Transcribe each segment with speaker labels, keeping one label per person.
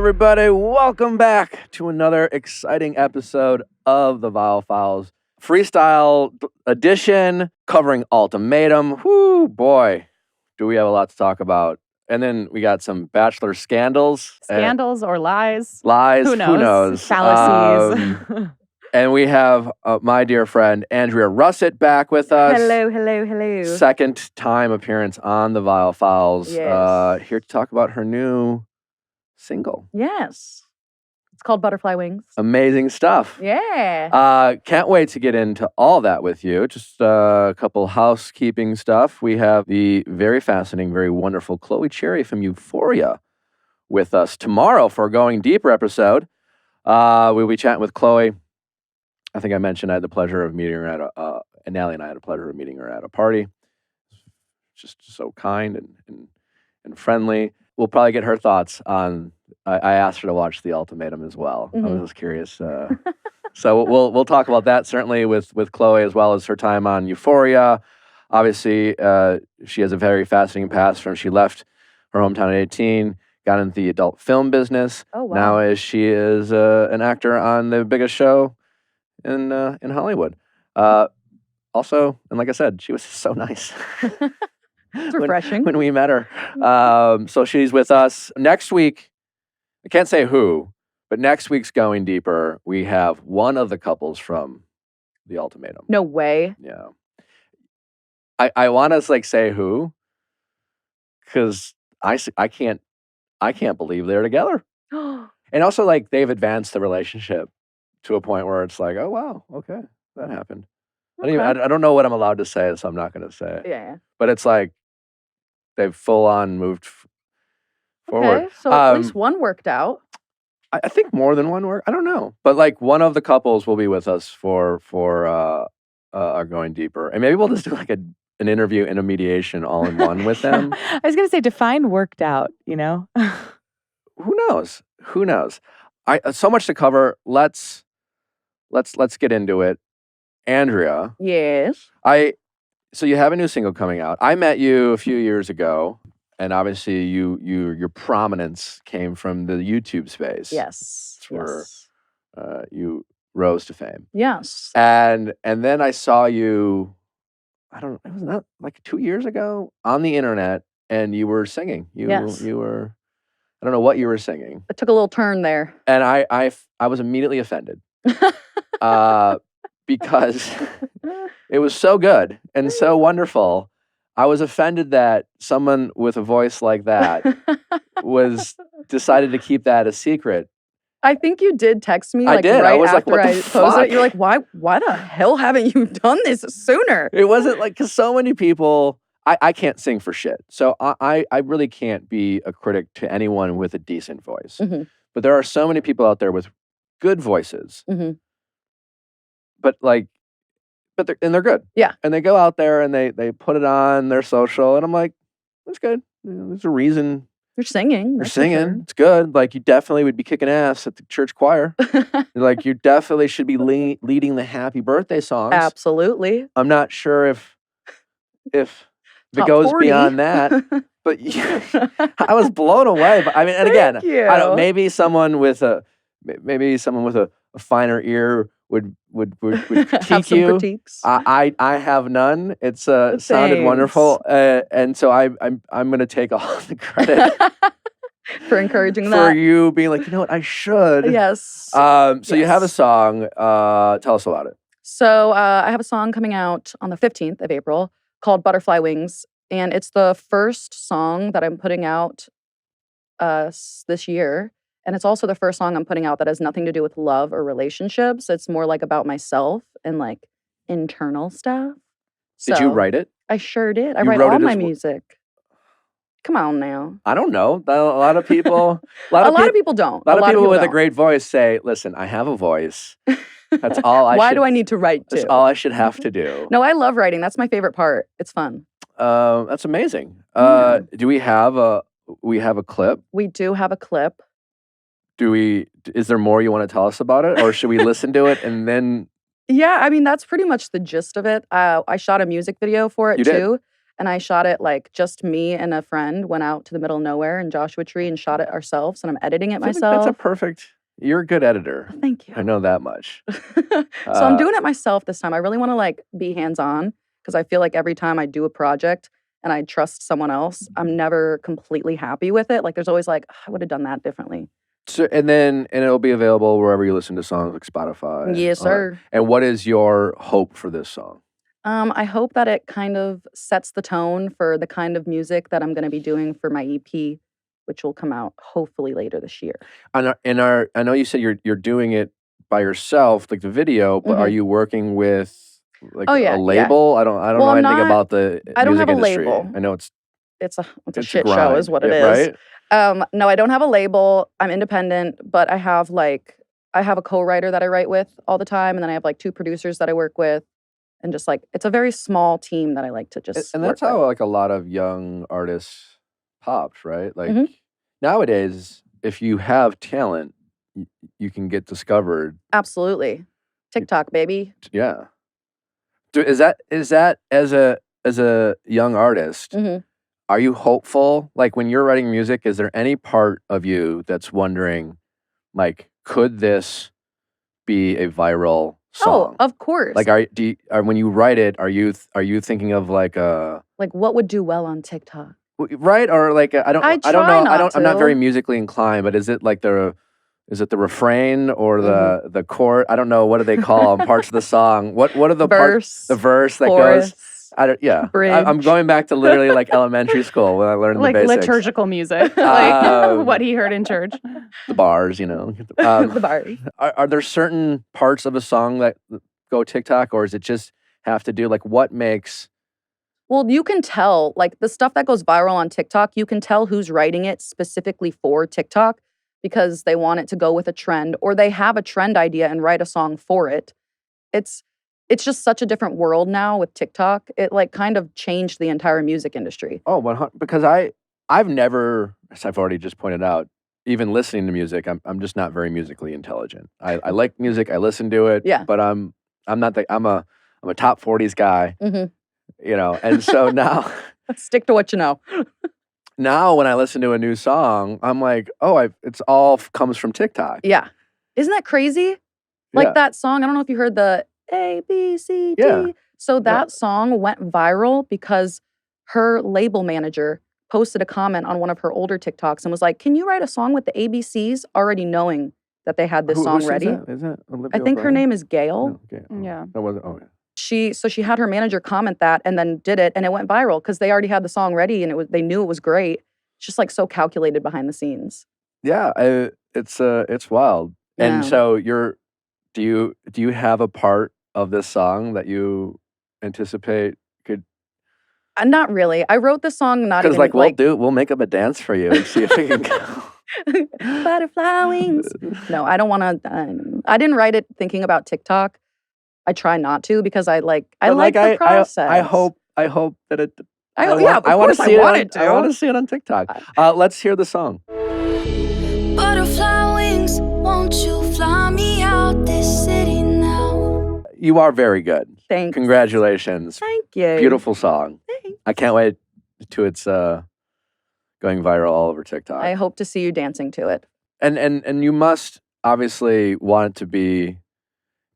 Speaker 1: everybody. Welcome back to another exciting episode of the Viall Files Freestyle Edition covering Ultimatum. Whoo, boy, do we have a lot to talk about. And then we got some Bachelor scandals.
Speaker 2: Scandals or lies.
Speaker 1: Lies,
Speaker 2: Who knows?
Speaker 1: Fallacies. And we have my dear friend Andrea Russett back with us.
Speaker 2: Hello.
Speaker 1: Second time appearance on the Viall Files.
Speaker 2: Yes.
Speaker 1: Here to talk about her new single.
Speaker 2: Yes. It's called Butterfly Wings.
Speaker 1: Amazing stuff.
Speaker 2: Yeah.
Speaker 1: Can't wait to get into all that with you. Just a couple housekeeping stuff. We have the very fascinating, very wonderful Chloe Cherry from Euphoria with us tomorrow for a Going Deeper episode. We'll be chatting with Chloe. I think I mentioned I had the pleasure of meeting her at and Allie and I had the pleasure of meeting her at a party. Just so kind and friendly. We'll probably get her thoughts on. I asked her to watch the Ultimatum as well.
Speaker 2: Mm-hmm.
Speaker 1: I was just curious. So we'll talk about that certainly with Chloe as well as her time on Euphoria. Obviously, she has a very fascinating past from she left her hometown at 18, got into the adult film business.
Speaker 2: Oh wow.
Speaker 1: Now she is an actor on the biggest show in Hollywood. Also, and like I said, she was so nice.
Speaker 2: It's refreshing.
Speaker 1: when we met her. So she's with us. Next week, I can't say who, but next week's Going Deeper, we have one of the couples from the Ultimatum.
Speaker 2: No way.
Speaker 1: Yeah. I want to say who, because I can't believe they're together. And also they've advanced the relationship to a point where it's like, oh wow, okay, that happened.
Speaker 2: Okay.
Speaker 1: I don't know what I'm allowed to say, so I'm not going to say it.
Speaker 2: Yeah.
Speaker 1: But it's like they've full on moved forward.
Speaker 2: Okay, so at least one worked out.
Speaker 1: I think more than one worked. I don't know, but one of the couples will be with us for our Going Deeper, and maybe we'll just do an interview and a mediation all in one with them.
Speaker 2: I was gonna say define worked out. You know.
Speaker 1: Who knows? So much to cover. Let's get into it. Andrea.
Speaker 2: Yes.
Speaker 1: So you have a new single coming out. I met you a few years ago, and obviously your prominence came from the YouTube space.
Speaker 2: Yes.
Speaker 1: That's where you rose to fame.
Speaker 2: Yes.
Speaker 1: And then I saw you, it was not 2 years ago on the internet, and you were singing.
Speaker 2: Yes.
Speaker 1: You were, I don't know what you were singing.
Speaker 2: It took a little turn there.
Speaker 1: And I was immediately offended. Because it was so good and so wonderful. I was offended that someone with a voice like that decided to keep that a secret.
Speaker 2: I think you did text me
Speaker 1: I did.
Speaker 2: right
Speaker 1: I was
Speaker 2: after
Speaker 1: what the
Speaker 2: I
Speaker 1: fuck?
Speaker 2: posted it. You're like, why the hell haven't you done this sooner?
Speaker 1: It wasn't because so many people, I can't sing for shit. So I really can't be a critic to anyone with a decent voice.
Speaker 2: Mm-hmm.
Speaker 1: But there are so many people out there with good voices.
Speaker 2: Mm-hmm.
Speaker 1: But they're good.
Speaker 2: Yeah.
Speaker 1: And they go out there and they put it on their social, and I'm like, that's good. There's a reason.
Speaker 2: You're singing.
Speaker 1: You're singing. It's good. You definitely would be kicking ass at the church choir. You definitely should be leading the happy birthday songs.
Speaker 2: Absolutely.
Speaker 1: I'm not sure if it
Speaker 2: Top
Speaker 1: goes
Speaker 2: 40.
Speaker 1: beyond that. But I was blown away. But I mean, and again,
Speaker 2: Thank you.
Speaker 1: I don't. Maybe someone with a finer ear would critique
Speaker 2: Have some
Speaker 1: you.
Speaker 2: critiques.
Speaker 1: I have none. It's sounded wonderful, and so I'm going to take all the credit
Speaker 2: for encouraging that.
Speaker 1: for you being like, you know what, I should.
Speaker 2: Yes.
Speaker 1: So you have a song. Tell us about it.
Speaker 2: So I have a song coming out on the 15th of April called Butterfly Wings, and it's the first song that I'm putting out this year. And it's also the first song I'm putting out that has nothing to do with love or relationships. It's more about myself and internal stuff.
Speaker 1: Did you write it?
Speaker 2: I sure did. I
Speaker 1: You
Speaker 2: write
Speaker 1: wrote
Speaker 2: all
Speaker 1: it
Speaker 2: my
Speaker 1: as well?
Speaker 2: music. Come on now.
Speaker 1: I don't know. A lot of people.
Speaker 2: A lot of people don't.
Speaker 1: A lot of people with a
Speaker 2: don't.
Speaker 1: great voice say, "Listen, I have a voice. That's all I.
Speaker 2: Why do I need to write
Speaker 1: That's
Speaker 2: too?
Speaker 1: all I should have to do."
Speaker 2: No, I love writing. That's my favorite part. It's fun.
Speaker 1: That's amazing.
Speaker 2: Yeah.
Speaker 1: Do we have a clip?
Speaker 2: We do have a clip.
Speaker 1: Is there more you want to tell us about it, or should we listen to it and then?
Speaker 2: Yeah, I mean that's pretty much the gist of it. I shot a music video for it
Speaker 1: You did?
Speaker 2: too. and I shot it like just me and a friend went out to the middle of nowhere in Joshua Tree and shot it ourselves, and I'm editing it
Speaker 1: I feel like
Speaker 2: myself.
Speaker 1: that's a perfect. You're a good editor.
Speaker 2: Thank you.
Speaker 1: I know that much.
Speaker 2: So I'm doing it myself this time. I really want to like be hands-on because I feel like every time I do a project and I trust someone else, I'm never completely happy with it. Like there's always like, I would have done that differently.
Speaker 1: So and it'll be available wherever you listen to songs like Spotify.
Speaker 2: Yes, sir.
Speaker 1: And what is your hope for this song?
Speaker 2: I hope that it kind of sets the tone for the kind of music that I'm going to be doing for my EP, which will come out hopefully later this year.
Speaker 1: I know you said you're doing it by yourself, like the video, but are you working with like a label? I don't
Speaker 2: Well,
Speaker 1: know
Speaker 2: I'm
Speaker 1: anything
Speaker 2: not-
Speaker 1: about the
Speaker 2: I don't
Speaker 1: music
Speaker 2: have a
Speaker 1: industry.
Speaker 2: label.
Speaker 1: I know it's
Speaker 2: a
Speaker 1: a
Speaker 2: shit show
Speaker 1: grind.
Speaker 2: is what it
Speaker 1: Yeah,
Speaker 2: is.
Speaker 1: right?
Speaker 2: No, I don't have a label. I'm independent, but I have a co-writer that I write with all the time, and then I have like 2 producers that I work with, and just like it's a very small team that I like to just.
Speaker 1: And that's
Speaker 2: work
Speaker 1: how
Speaker 2: with.
Speaker 1: like a lot of young artists pops, right? Like
Speaker 2: Mhm.
Speaker 1: nowadays, if you have talent, you can get discovered.
Speaker 2: Absolutely, TikTok baby.
Speaker 1: Yeah. Is that as a young artist?
Speaker 2: Mhm.
Speaker 1: Are you hopeful? Like when you're writing music, is there any part of you that's wondering, like, could this be a viral song?
Speaker 2: Oh, of course.
Speaker 1: Like, when you write it, are you thinking of like a
Speaker 2: Like what would do well on TikTok?
Speaker 1: right or like I don't
Speaker 2: I
Speaker 1: know.
Speaker 2: try
Speaker 1: I'm not very
Speaker 2: to.
Speaker 1: musically inclined, but is it the refrain or
Speaker 2: Mhm.
Speaker 1: the chord? I don't know. What do they call them? Parts of the song. What are the parts?
Speaker 2: Verse,
Speaker 1: The verse that
Speaker 2: chorus,
Speaker 1: goes. I'm
Speaker 2: bridge.
Speaker 1: going back to literally like elementary school when I learned
Speaker 3: Like
Speaker 1: the basics.
Speaker 3: liturgical music, like what he heard in church.
Speaker 1: The bars, you know.
Speaker 2: The bars.
Speaker 1: Are there certain parts of a song that go TikTok, or does it just have to do like what makes?
Speaker 2: Well, you can tell, like the stuff that goes viral on TikTok, you can tell who's writing it specifically for TikTok because they want it to go with a trend or they have a trend idea and write a song for it. It's just such a different world now with TikTok. It like kind of changed the entire music industry.
Speaker 1: Oh, 100, because I've never, as I've already just pointed out, even listening to music, I'm just not very musically intelligent. I like music, I listen to it,
Speaker 2: Yeah.
Speaker 1: but I'm a top 40s guy,
Speaker 2: Mhm.
Speaker 1: you know. And so now
Speaker 2: Stick to what you know.
Speaker 1: now when I listen to a new song, I'm like, oh, it's all comes from TikTok.
Speaker 2: Yeah. Isn't that crazy? Like
Speaker 1: Yeah.
Speaker 2: that song, I don't know if you heard the A, B, C, D.
Speaker 1: Yeah.
Speaker 2: So that song went viral because her label manager posted a comment on one of her older TikToks and was like, can you write a song with the ABCs already knowing that they had this
Speaker 1: Who
Speaker 2: song
Speaker 1: sings
Speaker 2: ready?
Speaker 1: that? Is that Olivia
Speaker 2: I think her
Speaker 1: O'Brien?
Speaker 2: name is Gail.
Speaker 1: No, okay. Oh,
Speaker 3: Yeah.
Speaker 1: That wasn't. Oh, yeah.
Speaker 2: She had her manager comment that and then did it and it went viral because they already had the song ready and they knew it was great. It's just like so calculated behind the scenes.
Speaker 1: Yeah, it's wild. And
Speaker 2: Yeah.
Speaker 1: so do you have a part of this song that you anticipate could?
Speaker 2: Not really. I wrote the song not
Speaker 1: Because
Speaker 2: even
Speaker 1: we'll make up a dance for you and see if it can go.
Speaker 2: butterfly wings. No, I don't want to. I didn't write it thinking about TikTok. I try not to because I like the process.
Speaker 1: I hope that it.
Speaker 2: Yeah, of
Speaker 1: I want
Speaker 2: course
Speaker 1: to
Speaker 2: I
Speaker 1: see
Speaker 2: want
Speaker 1: it.
Speaker 2: it to.
Speaker 1: I want to see it on TikTok. Let's hear the song.
Speaker 4: Butterfly wings, won't you fly me out this city now?
Speaker 1: You are very good.
Speaker 2: Thanks.
Speaker 1: Congratulations.
Speaker 2: Thank you.
Speaker 1: Beautiful song.
Speaker 2: Thanks.
Speaker 1: I can't wait to its going viral all over TikTok.
Speaker 2: I hope to see you dancing to it.
Speaker 1: And you must obviously want it to be.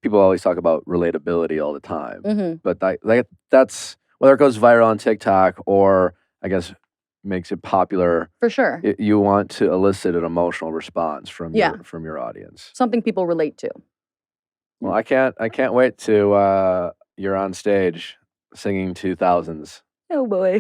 Speaker 1: People always talk about relatability all the time,
Speaker 2: Mhm.
Speaker 1: but that's whether it goes viral on TikTok or I guess makes it popular.
Speaker 2: For sure.
Speaker 1: You want to elicit an emotional response from your audience.
Speaker 2: Something people relate to.
Speaker 1: Well, I can't wait to you're on stage singing 2000s.
Speaker 2: Oh boy.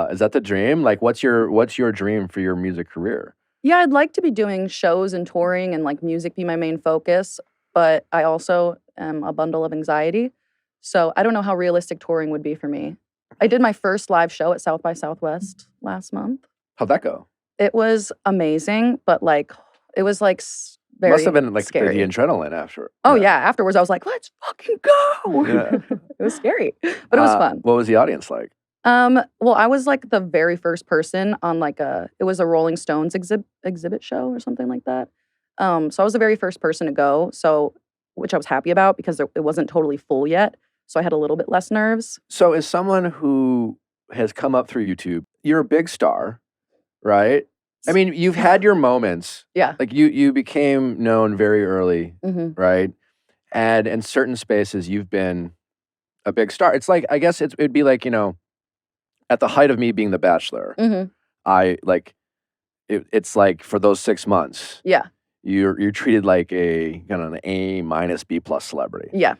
Speaker 1: Is that the dream? Like, what's your dream for your music career?
Speaker 2: Yeah, I'd like to be doing shows and touring and like music be my main focus, but I also am a bundle of anxiety. So I don't know how realistic touring would be for me. I did my first live show at South by Southwest last month.
Speaker 1: How'd that go?
Speaker 2: It was amazing, but like it was like very
Speaker 1: Must have been like
Speaker 2: scary.
Speaker 1: the adrenaline after.
Speaker 2: Oh yeah, afterwards I was like, let's fucking go.
Speaker 1: Yeah.
Speaker 2: It was scary, but it was fun.
Speaker 1: What was the audience like?
Speaker 2: Well, I was like the very first person on it was a Rolling Stones exhibit show or something like that. So I was the very first person to go, which I was happy about because it wasn't totally full yet. So I had a little bit less nerves.
Speaker 1: So as someone who has come up through YouTube. You're a big star, right? I mean, you've had your moments.
Speaker 2: Yeah.
Speaker 1: Like you became known very early,
Speaker 2: Mm-hmm.
Speaker 1: right? And in certain spaces, you've been a big star. It's like, I guess it'd be like, at the height of me being The Bachelor, it's like for those 6 months,
Speaker 2: Yeah.
Speaker 1: you're treated like an A minus B plus celebrity.
Speaker 2: Yeah.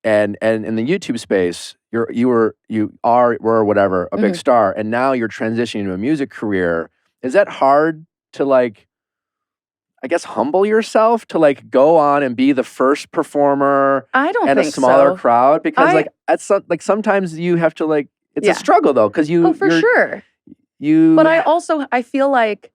Speaker 1: And in the YouTube space, you were whatever, a big star, and now you're transitioning to a music career. Is that hard to I guess humble yourself to go on and be the first performer
Speaker 2: I don't
Speaker 1: and a
Speaker 2: think
Speaker 1: smaller
Speaker 2: so.
Speaker 1: crowd? Because sometimes you have to it's
Speaker 2: Yeah.
Speaker 1: a struggle though, because
Speaker 2: Oh, for sure. But I feel like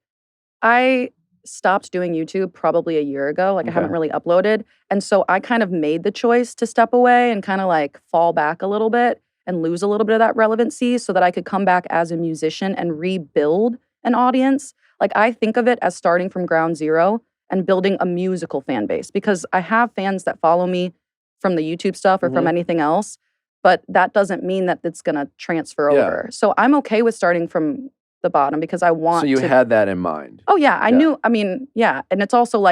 Speaker 2: I stopped doing YouTube probably a year ago. I haven't really uploaded. And so I kind of made the choice to step away and kind of fall back a little bit and lose a little bit of that relevancy so that I could come back as a musician and rebuild an audience. I think of it as starting from ground zero and building a musical fan base, because I have fans that follow me from the YouTube stuff or from anything else, but that doesn't mean that it's going to transfer over. So I'm okay with starting from the bottom because I want
Speaker 1: So you had that in mind.
Speaker 2: Oh, yeah. I knew. I mean, yeah. And it's also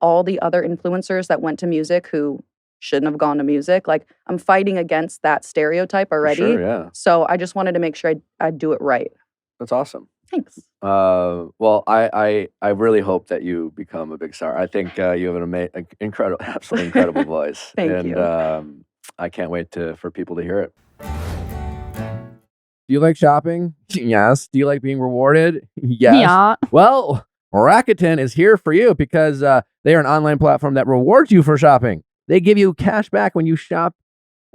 Speaker 2: all the other influencers that went to music who shouldn't have gone to music. I'm fighting against that stereotype already.
Speaker 1: For sure, yeah.
Speaker 2: So I just wanted to make sure I do it right.
Speaker 1: That's awesome.
Speaker 2: Thanks.
Speaker 1: Well, I really hope that you become a big star. I think you have an incredible, absolutely incredible voice.
Speaker 2: Thank you.
Speaker 1: And I can't wait for people to hear it. Do you like shopping? Yes. Do you like being rewarded? Yes.
Speaker 3: Yeah.
Speaker 1: Well, Rakuten is here for you because they are an online platform that rewards you for shopping. They give you cash back when you shop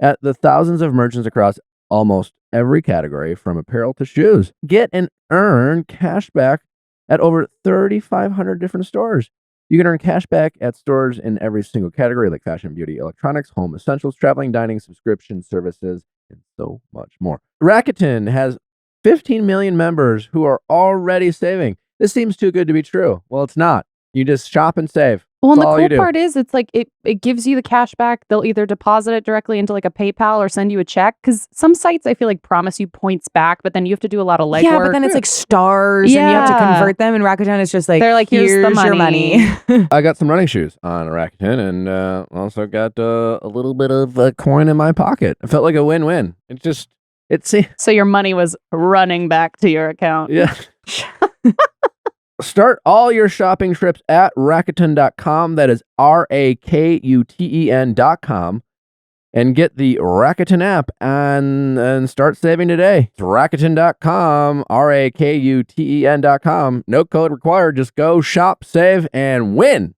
Speaker 1: at the thousands of merchants across almost every category, from apparel to shoes. Get and earn cash back at over 3,500 different stores. You can earn cash back at stores in every single category, like fashion, beauty, electronics, home essentials, traveling, dining, subscription services, and so much more. Rakuten has 15 million members who are already saving. This seems too good to be true. Well, it's not. You just shop and save.
Speaker 3: Well, and
Speaker 1: That's all
Speaker 3: the
Speaker 1: you
Speaker 3: cool
Speaker 1: do.
Speaker 3: part is it gives you the cash back. They'll either deposit it directly into a PayPal or send you a check. Because some sites I feel promise you points back, but then you have to do a lot of legwork.
Speaker 5: Yeah, but then it's stars and you have to convert them. And Rakuten is just
Speaker 3: they're like, here's the
Speaker 5: your money.
Speaker 1: I got some running shoes on Rakuten and also got a little bit of a coin in my pocket. It felt like a win-win.
Speaker 3: So your money was running back to your account.
Speaker 1: Yeah. Start all your shopping trips at Rakuten.com. That is Rakuten.com. And get the Rakuten app and start saving today. It's Rakuten.com, Rakuten.com. No code required. Just go shop, save, and win.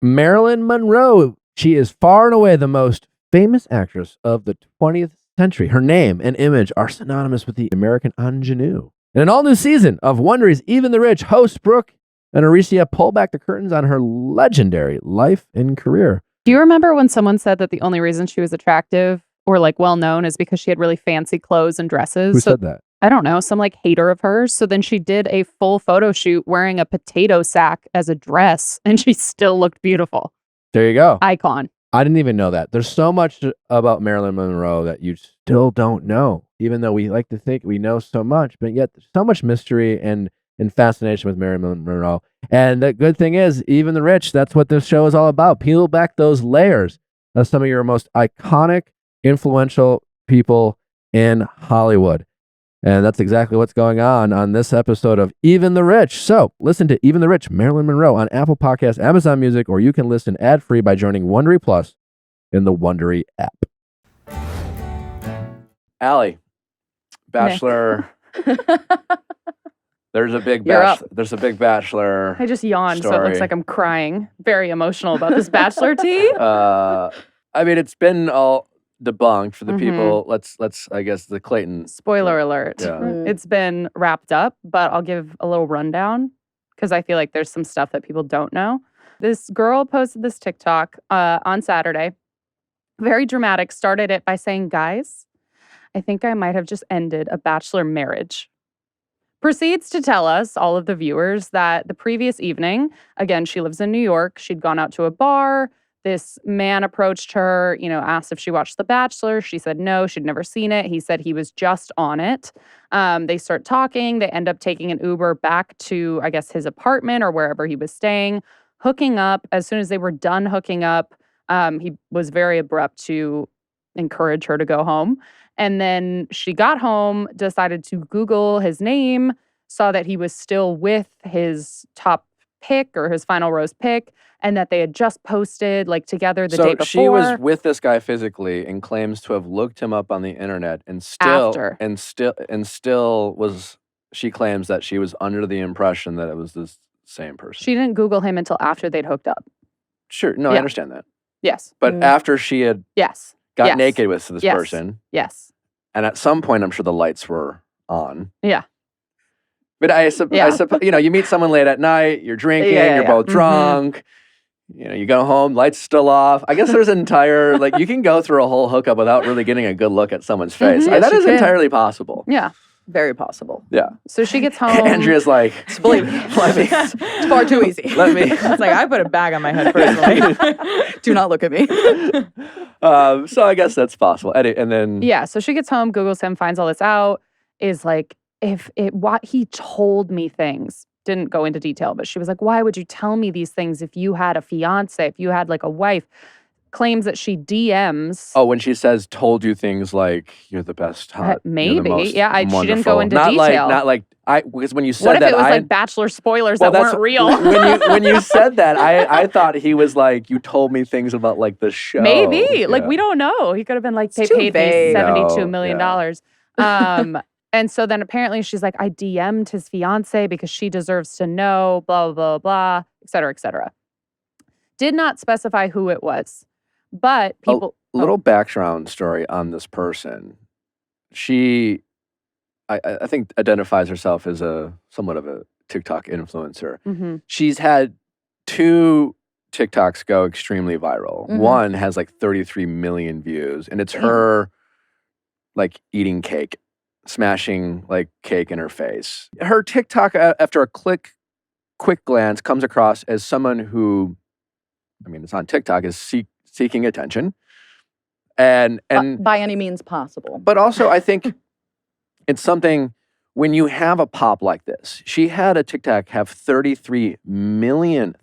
Speaker 1: Marilyn Monroe. She is far and away the most famous actress of the 20th century. Her name and image are synonymous with the American ingenue. In an all-new season of Wondery's Even the Rich, hosts Brooke and Aricia pull back the curtains on her legendary life and career.
Speaker 3: Do you remember when someone said that the only reason she was attractive or well-known is because she had really fancy clothes and dresses?
Speaker 1: Who said that?
Speaker 3: I don't know, some hater of hers. So then she did a full photo shoot wearing a potato sack as a dress, and she still looked beautiful.
Speaker 1: There you go.
Speaker 3: Icon.
Speaker 1: I didn't even know that. There's so much about Marilyn Monroe that you still don't know, even though we like to think we know so much, but yet there's so much mystery and fascination with Marilyn Monroe. And the good thing is, Even the Rich, that's what this show is all about. Peel back those layers of some of your most iconic, influential people in Hollywood. And that's exactly what's going on this episode of Even the Rich. So listen to Even the Rich, Marilyn Monroe on Apple Podcasts, Amazon Music, or you can listen ad-free by joining Wondery Plus in the Wondery app. Allie, Bachelor. There's a big Bachelor.
Speaker 3: I just yawned, so it
Speaker 1: story.
Speaker 3: looks like I'm crying. Very emotional about this Bachelor tea.
Speaker 1: I mean, it's been all debunked for the people. Let's I guess the Clayton.
Speaker 3: Spoiler alert.
Speaker 1: Yeah.
Speaker 3: It's been wrapped up, but I'll give a little rundown because I feel like there's some stuff that people don't know. This girl posted this TikTok on Saturday. Very dramatic. Started it by saying, guys, I think I might have just ended a bachelor marriage. Proceeds to tell us, all of the viewers, that the previous evening, again, she lives in New York, she'd gone out to a bar. This man approached her, asked if she watched The Bachelor. She said no, she'd never seen it. He said he was just on it. They start talking. They end up taking an Uber back to, I guess, his apartment or wherever he was staying, hooking up. As soon as they were done hooking up, he was very abrupt to encourage her to go home. And then she got home, decided to Google his name, saw that he was still with his top pick or his final rose pick, and that they had just posted together the day before.
Speaker 1: So she was with this guy physically and claims to have looked him up on the internet and still
Speaker 3: After.
Speaker 1: and still was, she claims that she was under the impression that it was the same person.
Speaker 3: She didn't Google him until after they'd hooked up.
Speaker 1: Sure. No, I understand that.
Speaker 3: Yes.
Speaker 1: But after she had
Speaker 3: Yes.
Speaker 1: got naked with this person.
Speaker 3: Yes.
Speaker 1: And at some point, I'm sure the lights were on.
Speaker 3: Yeah.
Speaker 1: But I suppose, you meet someone late at night, you're drinking, you're both drunk, you go home, lights still off. I guess there's an entire, you can go through a whole hookup without really getting a good look at someone's face.
Speaker 2: Yes,
Speaker 1: that
Speaker 2: you
Speaker 1: is
Speaker 2: can.
Speaker 1: entirely possible.
Speaker 3: Yeah.
Speaker 2: Very possible.
Speaker 1: Yeah.
Speaker 3: So she gets home.
Speaker 1: Andrea's like,
Speaker 2: Believe me.
Speaker 5: It's far too easy.
Speaker 1: let me.
Speaker 5: It's like, I put a bag on my head personally.
Speaker 2: Do not look at me.
Speaker 1: So I guess that's possible. And then.
Speaker 3: Yeah. So she gets home, Googles him, finds all this out, is like, he told me things. Didn't go into detail, but she was like, why would you tell me these things if you had a fiance, if you had a wife? Claims that she DMs.
Speaker 1: Oh, when she says, told you things like, you're the best, hot,
Speaker 3: maybe.
Speaker 1: you're the most
Speaker 3: She didn't go
Speaker 1: wonderful.
Speaker 3: into
Speaker 1: not
Speaker 3: detail.
Speaker 1: Because when you said
Speaker 3: What if
Speaker 1: that,
Speaker 3: it was Bachelor spoilers that weren't real?
Speaker 1: when you said that, I thought he was like, you told me things about the show.
Speaker 3: Maybe.
Speaker 1: Yeah.
Speaker 3: We don't know. He could have been like, they
Speaker 2: too
Speaker 3: paid me
Speaker 2: vague.
Speaker 3: $72 million. And so then apparently she's like, I DM'd his fiance because she deserves to know, blah, blah, blah, blah, et cetera, et cetera. Did not specify who it was. But people...
Speaker 1: A little background story on this person. She, I think, identifies herself as somewhat of a TikTok influencer.
Speaker 3: Mm-hmm.
Speaker 1: She's had 2 TikToks go extremely viral.
Speaker 2: Mm-hmm.
Speaker 1: One has 33 million views, and it's her eating cake, smashing cake in her face. Her TikTok, after a quick glance, comes across as someone who, it's on TikTok, is seeking attention, and
Speaker 2: by any means possible.
Speaker 1: But also, I think it's something when you have a pop like this. She had a TikTok have 33 million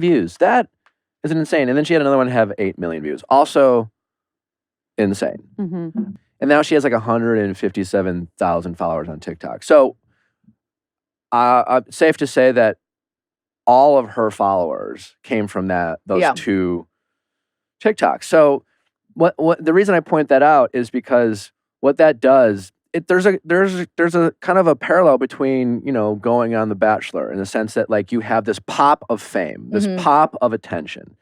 Speaker 1: views. That is insane. And then she had another one have 8 million views. Also insane.
Speaker 3: Mm-hmm.
Speaker 1: And now she has 157,000 followers on TikTok. So safe to say that all of her followers came from those 2 TikToks. So what the reason I point that out is because what that does, there's a kind of a parallel between, going on The Bachelor in the sense that you have this pop of fame, this pop of attention.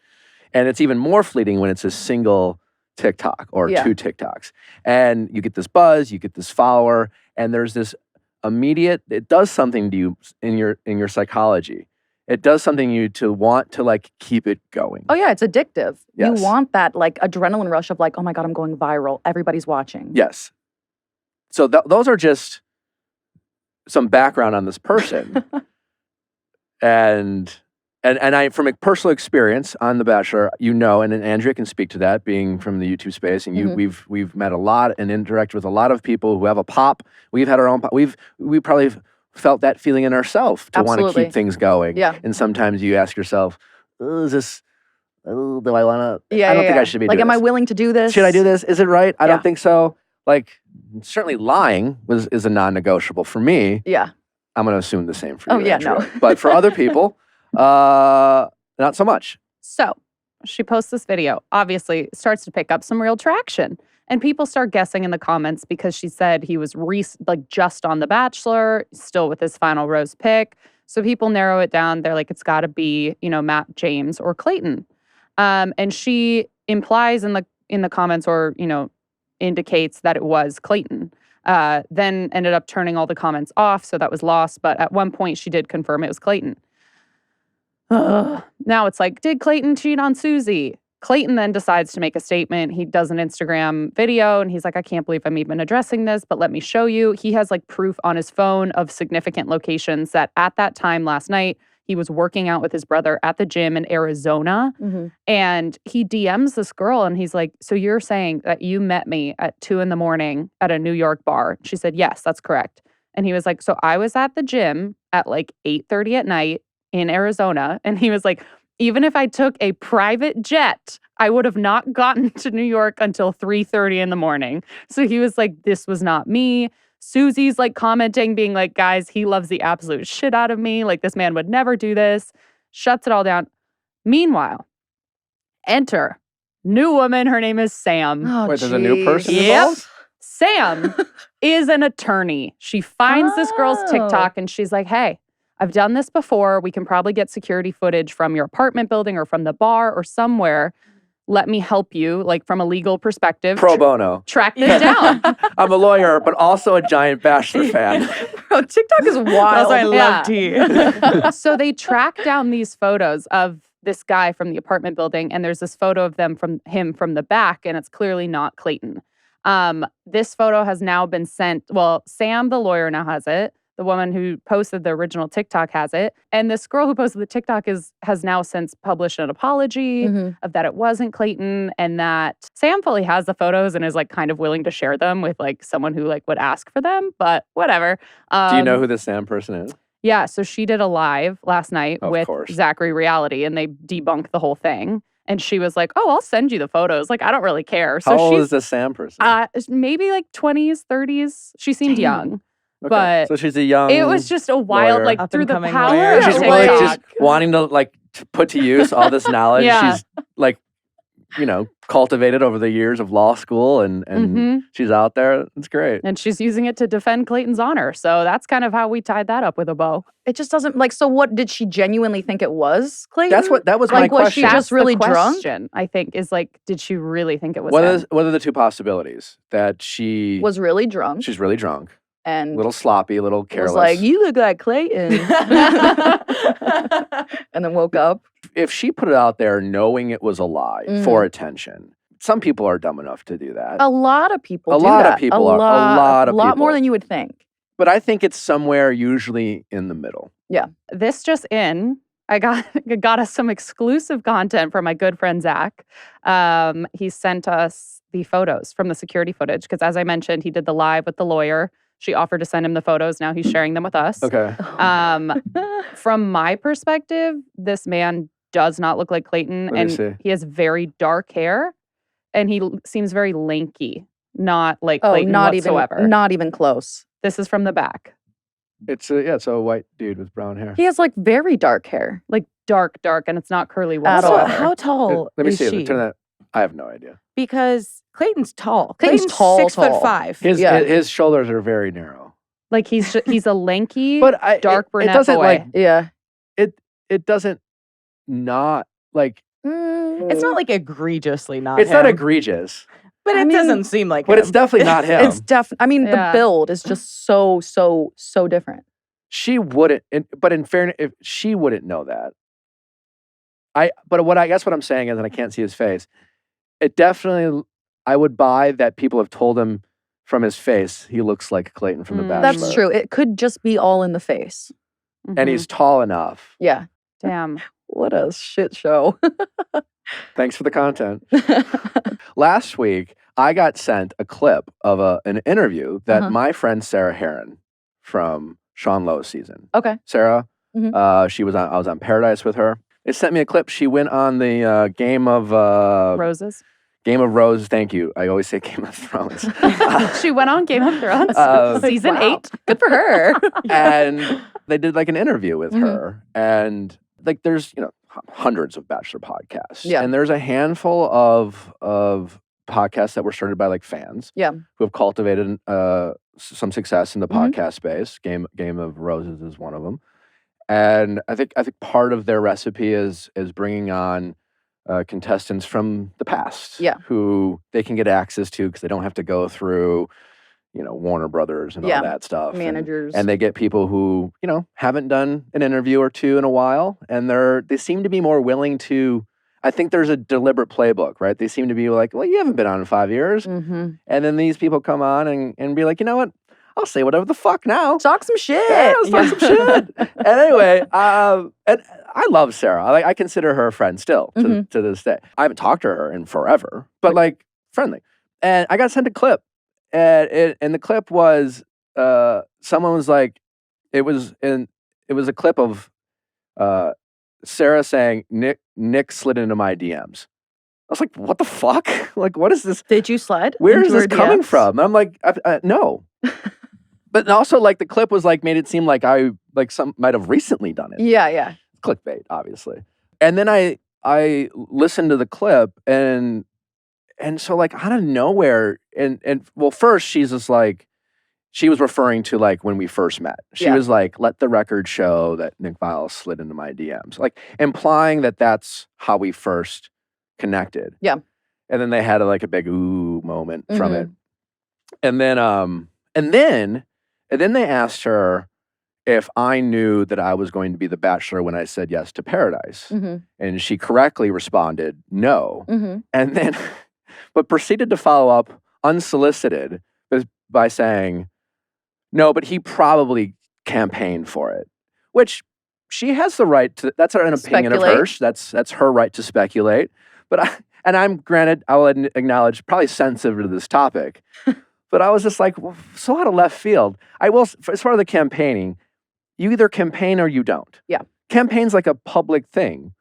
Speaker 1: And it's even more fleeting when it's a single TikTok or 2 TikToks. And you get this buzz, you get this follower, and there's this immediate, it does something to you in your psychology. It does something to you to want to keep it going.
Speaker 2: Oh yeah, it's addictive.
Speaker 1: Yes.
Speaker 2: You want that adrenaline rush of oh my God, I'm going viral. Everybody's watching.
Speaker 1: Yes. So those are just some background on this person. and I, from a personal experience on The Bachelor, and Andrea can speak to that, being from the YouTube space, and we've met a lot and interacted with a lot of people who have a pop. We've had our own pop. We probably felt that feeling in ourselves to want to keep things going.
Speaker 2: Yeah.
Speaker 1: And sometimes you ask yourself, do I want to?
Speaker 2: Yeah,
Speaker 1: I don't think I should be doing
Speaker 2: am
Speaker 1: this.
Speaker 2: I willing to do this?
Speaker 1: Should I do this? Is it right? I don't think so. Certainly lying is a non-negotiable for me.
Speaker 2: Yeah.
Speaker 1: I'm going to assume the same for you,
Speaker 2: Oh, yeah,
Speaker 1: Andrea.
Speaker 2: no.
Speaker 1: But for other people, not so much.
Speaker 3: So she posts this video, obviously starts to pick up some real traction. And people start guessing in the comments because she said he was just on The Bachelor, still with his final rose pick. So people narrow it down. They're like, it's got to be, Matt, James, or Clayton. And she implies in the comments or, indicates that it was Clayton. Then ended up turning all the comments off, so that was lost. But at one point, she did confirm it was Clayton. Now it's did Clayton cheat on Susie? Clayton then decides to make a statement. He does an Instagram video, and he's like, I can't believe I'm even addressing this, but let me show you. He has proof on his phone of significant locations that at that time last night, He was working out with his brother at the gym in Arizona.
Speaker 2: Mhm.
Speaker 3: And he DMs this girl and he's like, so you're saying that you met me at 2 a.m. at a New York bar? She said, yes, that's correct. And he was like, so I was at the gym at like 8:30 at night in Arizona. And he was like, even if I took a private jet, I would have not gotten to New York until 3:30 in the morning. So he was like, this was not me. Susie's like commenting, being like, guys, he loves the absolute shit out of me. Like, this man would never do this. Shuts it all down. Meanwhile, enter new woman. Her name is Sam.
Speaker 2: Oh,
Speaker 1: Wait, there's a new person
Speaker 3: Yep.
Speaker 1: involved?
Speaker 3: Sam is an attorney. She finds this girl's
Speaker 2: Oh.
Speaker 3: TikTok and she's like, hey, I've done this before. We can probably get security footage from your apartment building or from the bar or somewhere. Let me help you, like from a legal perspective.
Speaker 1: Pro bono.
Speaker 3: Track this down.
Speaker 1: I'm a lawyer, but also a giant Bachelor fan.
Speaker 2: Bro, TikTok is wild.
Speaker 5: Also, I love
Speaker 3: Yeah.
Speaker 5: tea.
Speaker 3: So they track down these photos of this guy from the apartment building, and there's this photo of him from the back, and it's clearly not Clayton. This photo has now been sent. Well, Sam, the lawyer, now has it. The woman who posted the original TikTok has it. And this girl who posted the TikTok has now since published an apology
Speaker 2: Mhm.
Speaker 3: of that it wasn't Clayton and that Sam fully has the photos and is like kind of willing to share them with like someone who like would ask for them, but whatever.
Speaker 1: Do you know who this Sam person is?
Speaker 3: Yeah, so she did a live last night
Speaker 1: Of
Speaker 3: with
Speaker 1: course.
Speaker 3: Zachary Reality and they debunked the whole thing. And she was like, oh, I'll send you the photos. Like, I don't really care. So
Speaker 1: How old
Speaker 3: she's
Speaker 1: is this Sam person?
Speaker 3: maybe like 20s, 30s. She seemed
Speaker 2: Damn.
Speaker 3: young.
Speaker 1: Okay,
Speaker 3: but
Speaker 1: so she's a young.
Speaker 3: It was just a wild,
Speaker 1: lawyer.
Speaker 3: like
Speaker 5: Up
Speaker 3: through
Speaker 5: and
Speaker 3: the
Speaker 5: coming
Speaker 3: power
Speaker 5: lawyer.
Speaker 3: of
Speaker 1: She's
Speaker 5: Yeah,
Speaker 1: really
Speaker 3: TikTok.
Speaker 1: just wanting to like put to use all this knowledge
Speaker 3: Yeah.
Speaker 1: she's like, cultivated over the years of law school, and
Speaker 3: Mhm.
Speaker 1: she's out there. It's great.
Speaker 3: And she's using it to defend Clayton's honor. So that's kind of how we tied that up with a bow.
Speaker 2: It just doesn't like. So, what did she genuinely think it was, Clayton?
Speaker 1: That was my
Speaker 2: Like, was she
Speaker 1: question.
Speaker 2: just really
Speaker 3: the
Speaker 2: drunk?
Speaker 3: question, I think, is like, did she really think it was
Speaker 1: What
Speaker 3: him?
Speaker 1: are the two possibilities? That she
Speaker 2: Was really drunk
Speaker 1: she's really drunk, a
Speaker 2: and
Speaker 1: little sloppy, a little careless.
Speaker 2: was like, "You look like Clayton," and then woke up.
Speaker 1: If she put it out there knowing it was a lie
Speaker 2: Mhm.
Speaker 1: for attention, some people are dumb enough to do that.
Speaker 2: A lot of people.
Speaker 1: A
Speaker 2: do
Speaker 1: lot of
Speaker 2: that.
Speaker 1: people are- a lot of
Speaker 2: lot more
Speaker 1: people.
Speaker 2: than you would think.
Speaker 1: But I think it's somewhere usually in the middle.
Speaker 3: This just in, I got us some exclusive content from my good friend Zach. He sent us the photos from the security footage because, as I mentioned, he did the live with the lawyer. She offered to send him the photos. Now he's sharing them with us.
Speaker 1: Okay.
Speaker 3: From my perspective, this man does not look like Clayton,
Speaker 1: Let me
Speaker 3: and
Speaker 1: see.
Speaker 3: he has very dark hair, and he seems very lanky, not like
Speaker 2: Oh,
Speaker 3: Clayton
Speaker 2: not
Speaker 3: whatsoever.
Speaker 2: even, not even close.
Speaker 3: This is from the back,
Speaker 1: It's a white dude with brown hair.
Speaker 2: He has like very dark hair.
Speaker 3: like dark, and it's not curly
Speaker 2: At all.
Speaker 5: So
Speaker 3: whatsoever.
Speaker 5: how tall
Speaker 1: Let me
Speaker 5: is
Speaker 1: see.
Speaker 5: she?
Speaker 1: Turn that. I have no idea.
Speaker 5: Because Clayton's tall.
Speaker 2: Clayton's tall,
Speaker 5: 6'5".
Speaker 1: His
Speaker 2: Yeah.
Speaker 1: his shoulders are very narrow.
Speaker 3: Like he's a lanky,
Speaker 1: But
Speaker 3: dark
Speaker 1: it
Speaker 3: brunette
Speaker 1: doesn't
Speaker 3: boy.
Speaker 1: like
Speaker 2: Yeah.
Speaker 1: it doesn't not like
Speaker 5: It's not like egregiously not
Speaker 1: it's
Speaker 5: him.
Speaker 1: not egregious,
Speaker 5: But
Speaker 2: I
Speaker 5: it
Speaker 2: mean,
Speaker 5: doesn't seem like
Speaker 1: but
Speaker 5: him.
Speaker 1: it's definitely not him.
Speaker 2: It's I mean,
Speaker 3: Yeah.
Speaker 2: the build is just so different.
Speaker 1: She wouldn't. But in fairness, if she wouldn't know that, But what I guess what I'm saying is, and I can't see his face. It definitely, I would buy that people have told him from his face he looks like Clayton from The
Speaker 3: Mm.
Speaker 1: Bachelor.
Speaker 2: That's true. It could just be all in the face.
Speaker 1: And
Speaker 3: Mhm.
Speaker 1: he's tall enough.
Speaker 2: Yeah.
Speaker 3: Damn.
Speaker 2: What a shit show.
Speaker 1: Thanks for the content. Last week, I got sent a clip of an interview that
Speaker 2: Uh-huh.
Speaker 1: my friend Sarah Heron from Sean Lowe's season.
Speaker 2: Okay.
Speaker 1: Sarah,
Speaker 2: Mhm.
Speaker 1: I was on Paradise with her. They sent me a clip. She went on the Game of
Speaker 3: Roses.
Speaker 1: Roses. Thank you. I always say Game of Thrones.
Speaker 3: She went on Game of Thrones season
Speaker 2: Wow.
Speaker 3: 8.
Speaker 2: Good for her.
Speaker 1: And they did like an interview with
Speaker 2: Mhm.
Speaker 1: her, and like there's hundreds of Bachelor podcasts,
Speaker 2: Yeah.
Speaker 1: and there's a handful of podcasts that were started by like fans,
Speaker 2: Yeah.
Speaker 1: who have cultivated some success in the
Speaker 2: Mhm.
Speaker 1: podcast space. Game of Roses is one of them, and I think part of their recipe is bringing on contestants from the past,
Speaker 2: Yeah.
Speaker 1: who they can get access to because they don't have to go through Warner Brothers and
Speaker 2: Yeah.
Speaker 1: all that stuff.
Speaker 2: Managers.
Speaker 1: And they get people who, haven't done an interview or two in a while. And they seem to be more willing to, I think there's a deliberate playbook, right? They seem to be like, well, you haven't been on in 5 years.
Speaker 2: Mm-hmm.
Speaker 1: And then these people come on and be like, you know what? I'll say whatever the fuck now.
Speaker 2: Talk some shit.
Speaker 1: Yeah, let's talk some shit. And anyway, and I love Sarah. Like, I consider her a friend still to this day. I haven't talked to her in forever, but like friendly. And I got sent a clip, and the clip was someone was like, it was a clip of Sarah saying Nick slid into my DMs. I was like, what the fuck? Like, what is this?
Speaker 2: Did you slide?
Speaker 1: Where is
Speaker 2: into
Speaker 1: this
Speaker 2: her
Speaker 1: coming
Speaker 2: DMs?
Speaker 1: from? And I'm like, no. But also, like, the clip was like made it seem like I might have recently done it.
Speaker 2: Yeah.
Speaker 1: Clickbait, obviously. And then I listened to the clip, and so like out of nowhere, and well, first she's just like, she was referring to like when we first met. She was like, let the record show that Nick Viall slid into my DMs, like implying that that's how we first connected.
Speaker 2: Yeah.
Speaker 1: And then they had like a big ooh moment from it. And then they asked her if I knew that I was going to be the Bachelor when I said yes to Paradise. And she correctly responded no. And then, but proceeded to follow up unsolicited by saying, no, but he probably campaigned for it, which she has the right to. That's an opinion of hers. That's her right to speculate. But I'm granted, I will acknowledge, probably sensitive to this topic. But I was just like, well, so out of left field. I will, as far as the campaigning, you either campaign or you don't.
Speaker 2: Yeah.
Speaker 1: Campaign's like a public thing.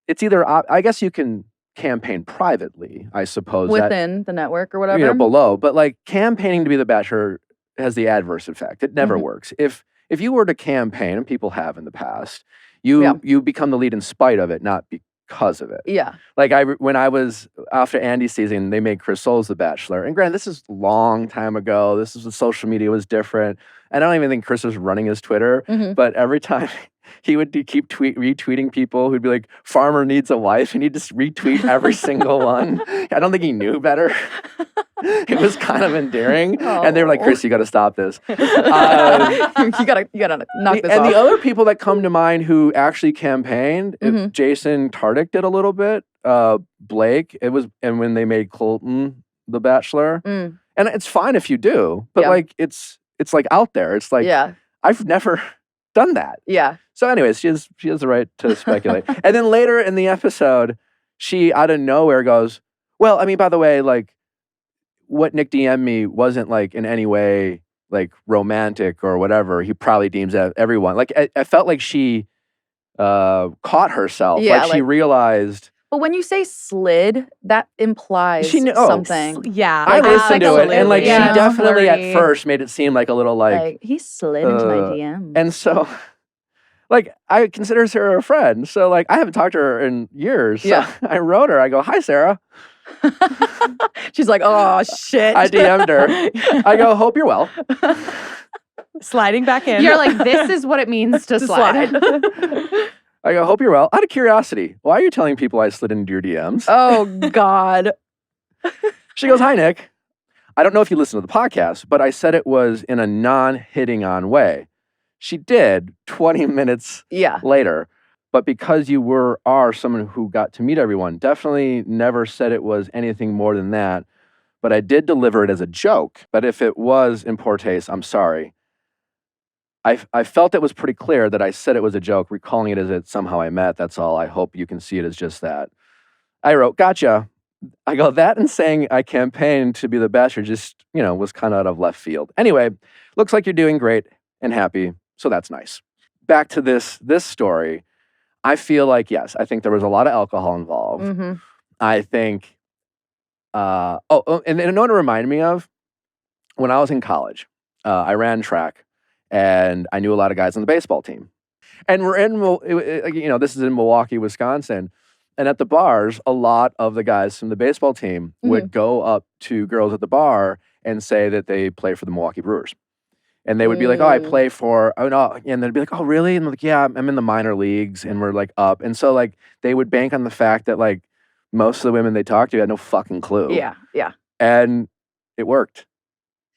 Speaker 1: It's either, I guess you can campaign privately, I suppose.
Speaker 2: Within the network or whatever.
Speaker 1: You know, below. But like campaigning to be the Bachelor has the adverse effect. It never works. If you were to campaign, and people have in the past, you become the lead in spite of it, not because of it.
Speaker 2: Yeah.
Speaker 1: Like when I was after Andy's season, they made Chris Soules the Bachelor. And granted, this is a long time ago. This is when social media was different. And I don't even think Chris was running his Twitter. But every time he would keep retweeting people who'd be like, "Farmer needs a wife," and he'd just retweet every single one. I don't think he knew better. It was kind of endearing. And they were like, "Chris, you got to stop this."
Speaker 2: You gotta knock this off.
Speaker 1: And the other people that come to mind who actually campaigned, Jason Tardik did a little bit. Blake, and when they made Clayton the Bachelor. And it's fine if you do, but like it's like out there. It's like, I've never done that.
Speaker 2: Yeah.
Speaker 1: So anyways, she has the right to speculate. And then later in the episode, she out of nowhere goes, well, I mean, by the way, like what Nick DM'd me wasn't like in any way like romantic or whatever. He probably deems everyone. Like I felt like she caught herself.
Speaker 2: Yeah,
Speaker 1: like she realized.
Speaker 2: But when you say slid, that implies something.
Speaker 5: Yeah.
Speaker 1: I listened to it, and like she definitely
Speaker 5: flirty.
Speaker 1: at first made it seem like a little like
Speaker 2: he slid into my DM.
Speaker 1: And so, like, I consider Sarah a friend. So, like, I haven't talked to her in years. So I wrote her. I go, "Hi, Sarah."
Speaker 2: She's like, "Oh, shit."
Speaker 1: I DM'd her. I go, "Hope you're well."
Speaker 5: Sliding back in.
Speaker 3: You're like, this is what it means to slide.
Speaker 1: I go, "Hope you're well." Out of curiosity, why are you telling people I slid into your DMs?
Speaker 2: Oh, God.
Speaker 1: She goes, "Hi, Nick. I don't know if you listen to the podcast, but I said it was in a non-hitting on way." She did 20 minutes later. But because you are someone who got to meet everyone, definitely never said it was anything more than that. But I did deliver it as a joke. But if it was in poor taste, I'm sorry. I felt it was pretty clear that I said it was a joke, recalling it as it somehow I met. That's all. I hope you can see it as just that. I wrote, "Gotcha." I go, that and saying I campaigned to be the Bachelor just, was kind of out of left field. Anyway, looks like you're doing great and happy. So that's nice. Back to this story. I feel like, yes, I think there was a lot of alcohol involved. I think, and you know what it reminded me of? When I was in college, I ran track and I knew a lot of guys on the baseball team. And we're in, this is in Milwaukee, Wisconsin. And at the bars, a lot of the guys from the baseball team would go up to girls at the bar and say that they play for the Milwaukee Brewers. And they would be like, "Oh, I play for," and they'd be like, "Oh, really?" And I'm like, "Yeah, I'm in the minor leagues," and we're like up. And so like they would bank on the fact that like most of the women they talked to had no fucking clue.
Speaker 2: Yeah.
Speaker 1: And it worked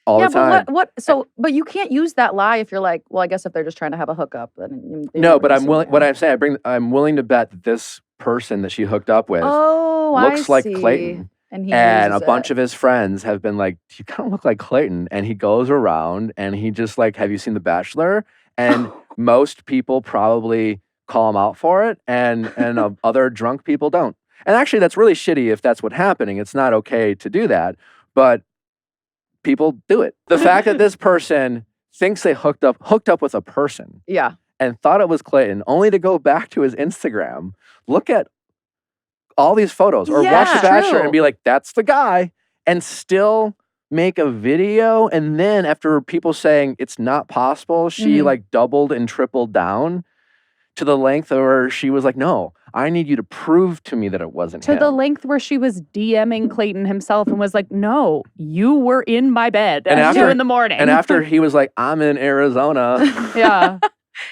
Speaker 1: all the time.
Speaker 2: But but you can't use that lie if you're like, well, I guess if they're just trying to have a hookup, then
Speaker 1: no. But I'm willing. What I'm saying, I'm willing to bet that this person that she hooked up with looks like Clayton.
Speaker 2: And he
Speaker 1: And a
Speaker 2: uses
Speaker 1: bunch
Speaker 2: it.
Speaker 1: of his friends have been like, you kind of look like Clayton. And he goes around and he just like, have you seen The Bachelor? And most people probably call him out for it. And other drunk people don't. And actually, that's really shitty if that's what's happening. It's not okay to do that. But people do it. The fact that this person thinks they hooked up with a person
Speaker 2: Yeah.
Speaker 1: and thought it was Clayton, only to go back to his Instagram, look at all these photos, or watch The Bachelor
Speaker 2: true.
Speaker 1: and be like, that's the guy, and still make a video. And then after people saying it's not possible, she like doubled and tripled down to the length where she was like, no, I need you to prove to me that it wasn't him.
Speaker 3: To the length where she was DMing Clayton himself and was like, no, you were in my bed at 2 in the morning.
Speaker 1: And after he was like, I'm in Arizona.
Speaker 3: Yeah.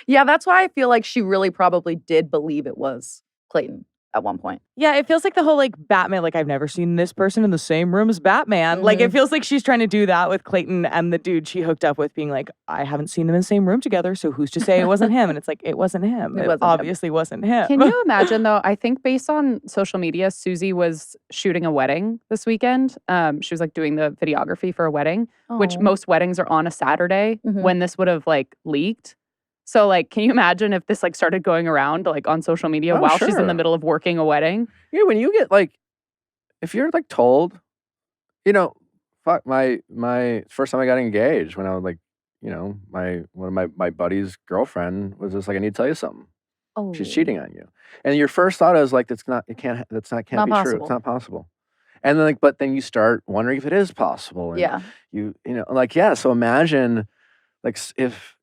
Speaker 2: Yeah, that's why I feel like she really probably did believe it was Clayton at one point.
Speaker 5: Yeah, it feels like the whole like Batman, like I've never seen this person in the same room as Batman. Like it feels like she's trying to do that with Clayton and the dude she hooked up with being like, I haven't seen them in the same room together, so who's to say it wasn't him? And it's like, it wasn't him. It obviously wasn't him.
Speaker 3: Can you imagine though? I think based on social media, Susie was shooting a wedding this weekend. She was like doing the videography for a wedding, which most weddings are on a Saturday when this would have like leaked. So, like, can you imagine if this, like, started going around, like, on social media while she's in the middle of working a wedding?
Speaker 1: Yeah, when you get, like, if you're, like, told, you know, fuck, my first time I got engaged when I was, like, you know, one of my buddy's girlfriend was just like, I need to tell you something.
Speaker 2: Oh.
Speaker 1: She's cheating on you. And your first thought is, like, can't be true. It's not possible. And then, like, but then you start wondering if it is possible. And
Speaker 2: Yeah.
Speaker 1: You know, like, yeah, so imagine, like, if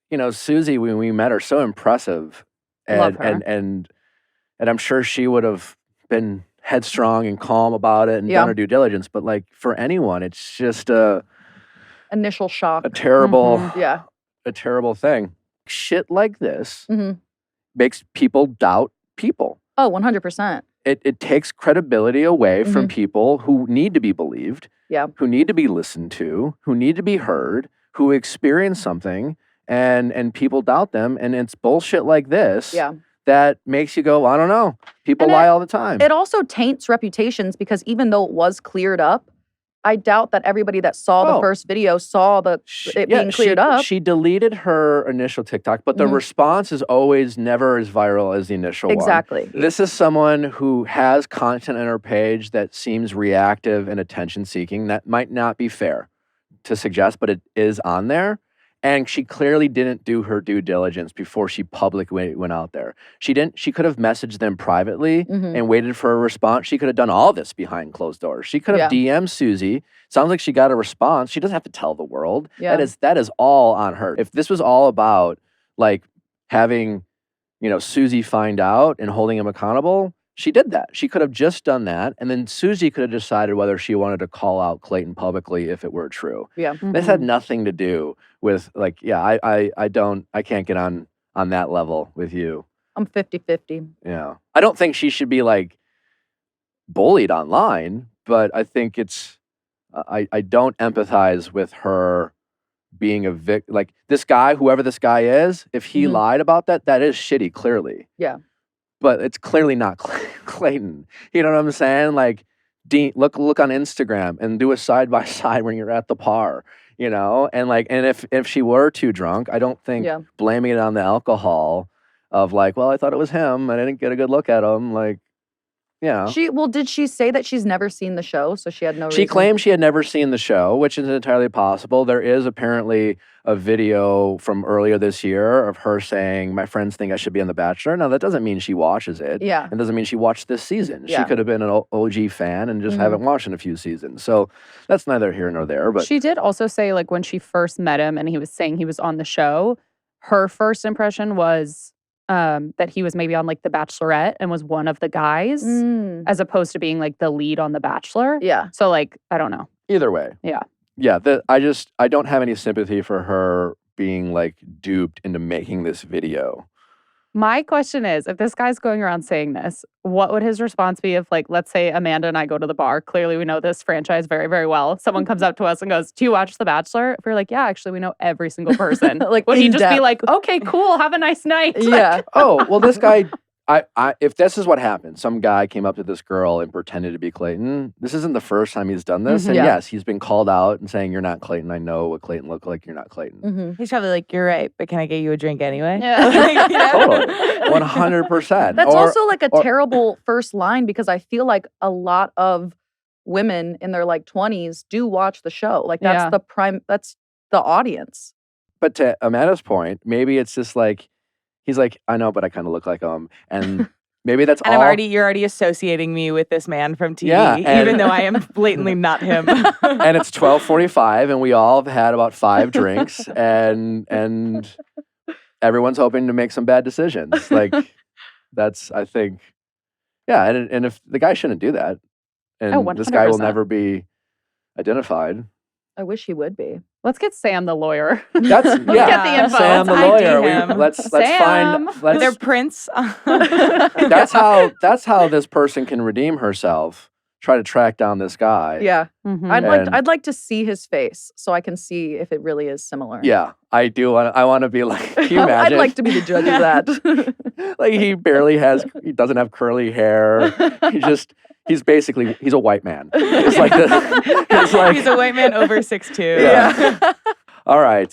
Speaker 1: you know, Susie, when we met her, so impressive. And,
Speaker 2: Love her.
Speaker 1: And I'm sure she would have been headstrong and calm about it and done her due diligence. But like for anyone, it's just
Speaker 2: initial shock.
Speaker 1: A terrible,
Speaker 2: a
Speaker 1: terrible thing. Shit like this makes people doubt people.
Speaker 2: Oh, 100%.
Speaker 1: It takes credibility away from people who need to be believed, who need to be listened to, who need to be heard, who experience something. And people doubt them, and it's bullshit like this that makes you go, I don't know. People lie all the time.
Speaker 2: It also taints reputations because even though it was cleared up, I doubt that everybody that saw the first video saw it being cleared up.
Speaker 1: She deleted her initial TikTok, but the response is always never as viral as the initial one.
Speaker 2: Exactly.
Speaker 1: This is someone who has content on her page that seems reactive and attention-seeking. That might not be fair to suggest, but it is on there. And she clearly didn't do her due diligence before she publicly went out there. She didn't. She could have messaged them privately and waited for a response. She could have done all this behind closed doors. She could have DM'd Susie. Sounds like she got a response. She doesn't have to tell the world.
Speaker 2: Yeah.
Speaker 1: That is all on her. If this was all about like having, you know, Susie find out and holding him accountable, she did that. She could have just done that, and then Susie could have decided whether she wanted to call out Clayton publicly if it were true.
Speaker 2: Yeah.
Speaker 1: This had nothing to do with like, I can't get on that level with you.
Speaker 2: I'm 50-50.
Speaker 1: Yeah. I don't think she should be like bullied online, but I think it's I don't empathize with her being a victim. Like this guy, whoever this guy is, if he lied about that, that is shitty, clearly.
Speaker 2: Yeah.
Speaker 1: But it's clearly not Clayton. You know what I'm saying? Like, Dean, look on Instagram and do a side by side when you're at the par. You know, and like, and if she were too drunk, I don't think blaming it on the alcohol of like, well, I thought it was him. I didn't get a good look at him. Like, yeah.
Speaker 2: Did she say that she's never seen the show, so she had no reason?
Speaker 1: She claimed she had never seen the show, which is entirely possible. There is apparently a video from earlier this year of her saying, my friends think I should be on The Bachelor. Now, that doesn't mean she watches it.
Speaker 2: Yeah.
Speaker 1: It doesn't mean she watched this season. She could have been an OG fan and just haven't watched in a few seasons. So that's neither here nor there. But
Speaker 3: she did also say, like, when she first met him and he was saying he was on the show, her first impression was that he was maybe on like The Bachelorette and was one of the guys as opposed to being like the lead on The Bachelor.
Speaker 2: Yeah.
Speaker 3: So like, I don't know.
Speaker 1: Either way.
Speaker 3: Yeah.
Speaker 1: Yeah. I don't have any sympathy for her being like duped into making this video.
Speaker 3: My question is, if this guy's going around saying this, what would his response be if, like, let's say Amanda and I go to the bar. Clearly, we know this franchise very, very well. Someone comes up to us and goes, do you watch The Bachelor? If we're like, yeah, actually, we know every single person.
Speaker 2: Like,
Speaker 3: would he just
Speaker 2: in-depth.
Speaker 3: be like, okay, cool, have a nice night?
Speaker 2: Yeah.
Speaker 1: Oh, well, this guy if this is what happened, some guy came up to this girl and pretended to be Clayton. This isn't the first time he's done this, and
Speaker 2: Yeah.
Speaker 1: yes, he's been called out and saying, "You're not Clayton. I know what Clayton looked like. You're not Clayton."
Speaker 2: Mm-hmm.
Speaker 5: He's probably like, "You're right, but can I get you a drink anyway?"
Speaker 3: Yeah.
Speaker 1: Totally, 100%.
Speaker 2: That's
Speaker 1: Or-
Speaker 2: also like a
Speaker 1: or-
Speaker 2: terrible first line because I feel like a lot of women in their like 20s do watch the show. Like that's
Speaker 3: Yeah.
Speaker 2: that's the audience.
Speaker 1: But to Amanda's point, maybe it's just like he's like, "I know, but I kind of look like him," and maybe that's
Speaker 5: And
Speaker 1: all.
Speaker 5: you're already associating me with this man from TV,
Speaker 1: Yeah, and-
Speaker 5: even though I am blatantly not him.
Speaker 1: And it's 12:45, and we all have had about 5 drinks, and everyone's hoping to make some bad decisions. Like that's, I think, yeah. And if the guy shouldn't do that, and
Speaker 3: Oh,
Speaker 1: this guy will
Speaker 3: 100%.
Speaker 1: never be identified.
Speaker 2: I wish he would be.
Speaker 3: Let's get Sam the lawyer.
Speaker 1: That's
Speaker 3: Let's get the info.
Speaker 1: Sam the
Speaker 5: Let's ID
Speaker 1: lawyer.
Speaker 5: him.
Speaker 1: Let's
Speaker 3: Sam.
Speaker 1: find.
Speaker 5: Their prince.
Speaker 1: That's how this person can redeem herself. Try to track down this guy.
Speaker 2: Yeah.
Speaker 3: Mhm.
Speaker 2: I'd like to see his face so I can see if it really is similar.
Speaker 1: Yeah, I do. I want to be like. Can you
Speaker 2: I'd
Speaker 1: imagine?
Speaker 2: like to be the judge of that.
Speaker 1: Like he doesn't have curly hair. He's a white man. It's like
Speaker 5: He's a white man over 6'2".
Speaker 1: Yeah. All right.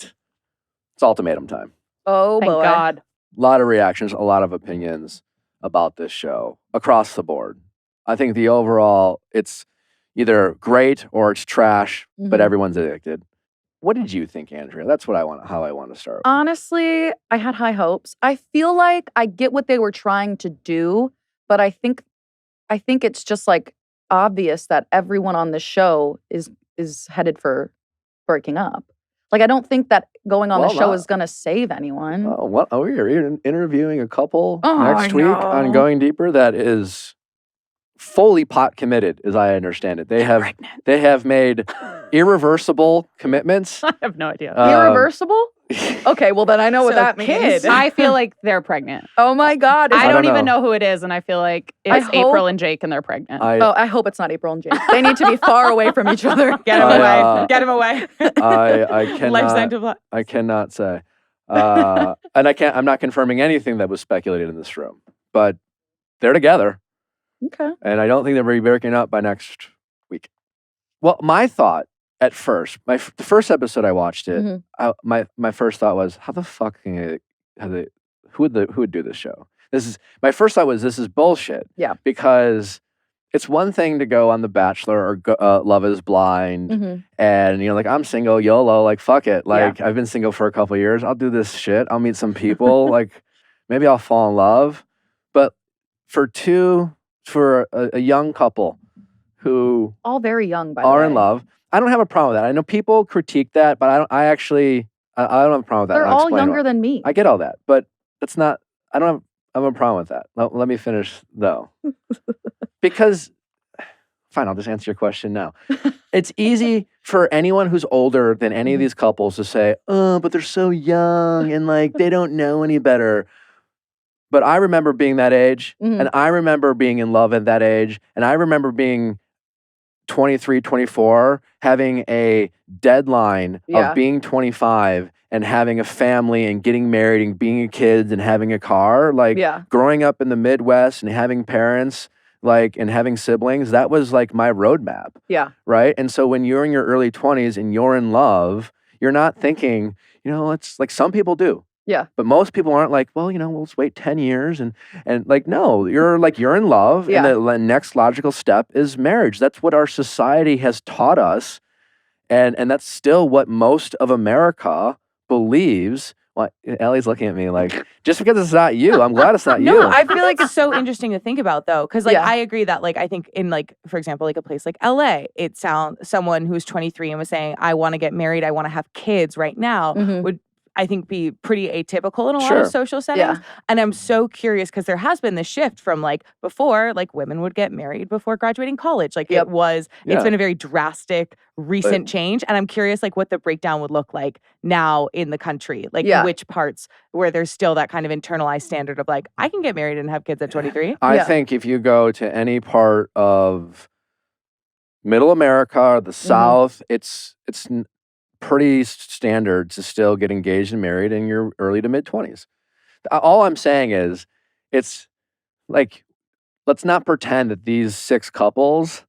Speaker 1: It's ultimatum time.
Speaker 2: Oh
Speaker 3: Thank
Speaker 2: boy.
Speaker 3: God.
Speaker 1: A lot of reactions, a lot of opinions about this show across the board. I think the overall, it's either great or it's trash, but
Speaker 2: Mhm.
Speaker 1: everyone's addicted. What did you think, Andrea? That's how I want to start.
Speaker 2: Honestly, I had high hopes. I feel like I get what they were trying to do, but I think it's just like obvious that everyone on this show is headed for breaking up. Like I don't think that going on the
Speaker 1: Well,
Speaker 2: show
Speaker 1: not-
Speaker 2: is going to save anyone.
Speaker 1: Oh, what? Oh, you're interviewing a couple
Speaker 2: Oh,
Speaker 1: next
Speaker 2: I
Speaker 1: week on
Speaker 2: know.
Speaker 1: Going Deeper that is fully pot committed, as I understand it. They have made irreversible commitments.
Speaker 3: I have no idea.
Speaker 2: Irreversible? Okay, well then I know what
Speaker 5: So
Speaker 2: that
Speaker 5: kid.
Speaker 2: means.
Speaker 3: I feel like they're pregnant.
Speaker 2: Oh my God.
Speaker 3: I
Speaker 1: don't
Speaker 3: don't
Speaker 1: know.
Speaker 3: even know who it is, and I feel like
Speaker 2: I
Speaker 3: it's
Speaker 2: hope-
Speaker 3: April and Jake, and they're pregnant.
Speaker 2: I hope it's not April and Jake. They need to be far away from each other.
Speaker 5: Get him
Speaker 1: I,
Speaker 5: away. Get him away.
Speaker 1: I
Speaker 5: Life sign
Speaker 1: cannot.
Speaker 5: to blood.
Speaker 1: I cannot say, and I'm not confirming anything that was speculated in this room, but they're together,
Speaker 2: Okay.
Speaker 1: and I don't think they'll be breaking up by next week. Well, my thought at first, the first episode I watched it,
Speaker 2: Mhm.
Speaker 1: my first thought was, how the fuck who would do this show? My first thought was, this is bullshit.
Speaker 2: Yeah.
Speaker 1: Because it's one thing to go on The Bachelor or Love Is Blind,
Speaker 2: Mhm.
Speaker 1: and like I'm single, YOLO, like fuck it, like I've been single for a couple of years. I'll do this shit. I'll meet some people, like maybe I'll fall in love. But for a young couple who
Speaker 2: All very young, by the
Speaker 1: are
Speaker 2: way.
Speaker 1: in love, I don't have a problem with that. I know people critique that, but I don't have a problem with that.
Speaker 2: They're
Speaker 1: I'll
Speaker 2: all
Speaker 1: explain
Speaker 2: younger
Speaker 1: why.
Speaker 2: than me.
Speaker 1: I get all that, but that's not. I don't have a problem with that. Let me finish though, because fine. I'll just answer your question now. It's easy for anyone who's older than any of these couples to say, "Oh, but they're so young and like they don't know any better." But I remember being that age,
Speaker 2: Mhm.
Speaker 1: and I remember being in love at that age, and I remember being 23, 24, having a deadline
Speaker 2: Yeah.
Speaker 1: of being 25 and having a family and getting married and being kids and having a car. Like
Speaker 2: Yeah.
Speaker 1: growing up in the Midwest and having parents, like, and having siblings, that was like my roadmap.
Speaker 2: Yeah.
Speaker 1: Right. And so when you're in your early 20s and you're in love, you're not thinking, it's like some people do.
Speaker 2: Yeah.
Speaker 1: But most people aren't like, well, we'll just wait 10 years and like, no, you're in love.
Speaker 2: Yeah.
Speaker 1: And the next logical step is marriage. That's what our society has taught us. And that's still what most of America believes. Well, Ellie's looking at me like, just because it's not you, I'm glad it's not you.
Speaker 5: No, I feel like it's so interesting to think about though, because
Speaker 2: Yeah.
Speaker 5: I agree that I think in for example, like a place like LA, it sounds someone who's 23 and was saying, I want to get married, I want to have kids right now
Speaker 2: Mhm.
Speaker 5: would I think be pretty atypical in a lot
Speaker 1: Sure.
Speaker 5: of social settings.
Speaker 2: Yeah.
Speaker 5: And I'm so curious because there has been this shift from before, women would get married before graduating college.
Speaker 2: Yep.
Speaker 5: It's
Speaker 1: Yeah.
Speaker 5: been a very drastic recent change. And I'm curious what the breakdown would look like now in the country.
Speaker 2: Yeah.
Speaker 5: Which parts where there's still that kind of internalized standard of I can get married and have kids at 23.
Speaker 1: I
Speaker 2: Yeah.
Speaker 1: think if you go to any part of middle America or the
Speaker 2: Mm-hmm.
Speaker 1: South, it's pretty standard to still get engaged and married in your early to mid 20s. All I'm saying is it's like, let's not pretend that these 6 couples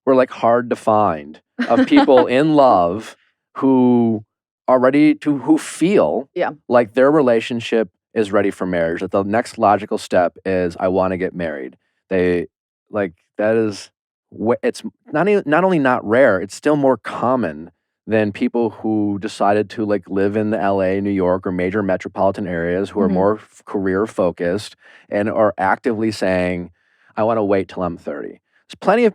Speaker 1: were like hard to find of people in love who are ready to, who feel
Speaker 2: Yeah.
Speaker 1: like their relationship is ready for marriage. That the next logical step is, I want to get married. They like that is it's not only not rare, it's still more common than people who decided to like live in the LA, New York, or major metropolitan areas who are
Speaker 2: Mhm.
Speaker 1: more career focused and are actively saying, I want to wait till I'm 30.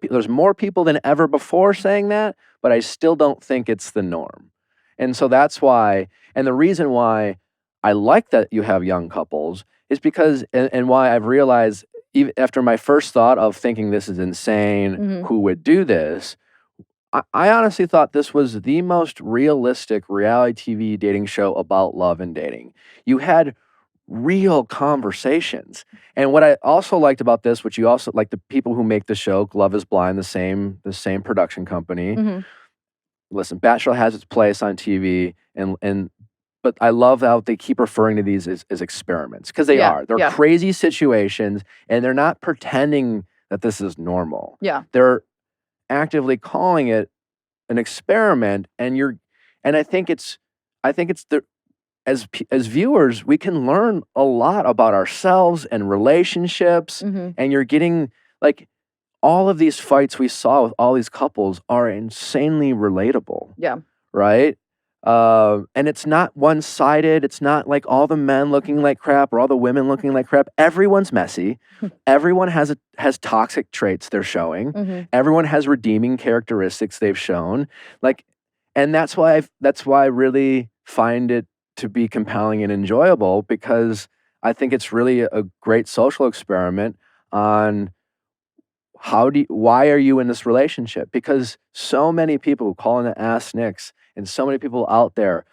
Speaker 1: There's more people than ever before saying that, but I still don't think it's the norm. And so that's why, and the reason why I like that you have young couples is because, and why I've realized, even after my first thought of thinking this is insane,
Speaker 2: Mhm.
Speaker 1: who would do this? I honestly thought this was the most realistic reality TV dating show about love and dating. You had real conversations. And what I also liked about this, which you also like, the people who make the show, Love is Blind, the same production company.
Speaker 2: Mhm.
Speaker 1: Listen, Bachelor has its place on TV, and but I love how they keep referring to these as experiments, because they
Speaker 2: Yeah,
Speaker 1: are. They're
Speaker 2: yeah.
Speaker 1: crazy situations, and they're not pretending that this is normal.
Speaker 2: Yeah.
Speaker 1: They're actively calling it an experiment, and I think it's the as viewers, we can learn a lot about ourselves and relationships,
Speaker 2: Mhm.
Speaker 1: and you're getting like all of these fights we saw with all these couples are insanely relatable,
Speaker 2: Yeah.
Speaker 1: right? And it's not one-sided. It's not like all the men looking like crap or all the women looking like crap. Everyone's messy. Everyone has toxic traits they're showing.
Speaker 2: Mhm.
Speaker 1: Everyone has redeeming characteristics they've shown. Like, and that's why I really find it to be compelling and enjoyable, because I think it's really a great social experiment on why are you in this relationship? Because so many people who call in to Ask Nicks, and so many people out there,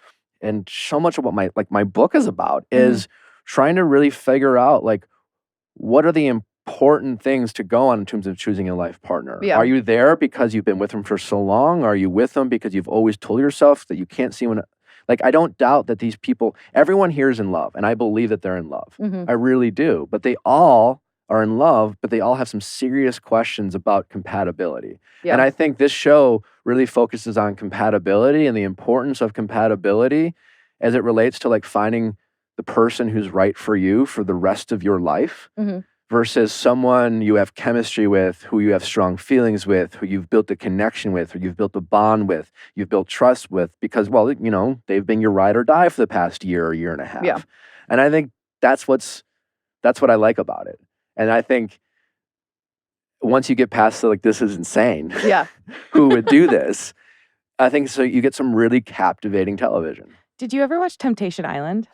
Speaker 1: and so much of what my book is about is trying to really figure out like, what are the important things to go on in terms of choosing a life partner?
Speaker 2: Yeah.
Speaker 1: Are you there because you've been with them for so long? Are you with them because you've always told yourself that you can't see when? Like, I don't doubt that these people, everyone here is in love, and I believe that they're in love.
Speaker 2: Mhm.
Speaker 1: I really do. But they all are in love, but they all have some serious questions about compatibility.
Speaker 2: Yeah.
Speaker 1: And I think this show really focuses on compatibility and the importance of compatibility as it relates to like finding the person who's right for you for the rest of your life,
Speaker 2: Mhm.
Speaker 1: versus someone you have chemistry with, who you have strong feelings with, who you've built a connection with, who you've built a bond with, you've built trust with, because, well, you know, they've been your ride or die for the past year or year and a half.
Speaker 2: Yeah.
Speaker 1: And I think that's what I like about it. And I think once you get past the, like, this is insane,
Speaker 2: Yeah.
Speaker 1: who would do this? I think so you get some really captivating television.
Speaker 5: Did you ever watch Temptation Island?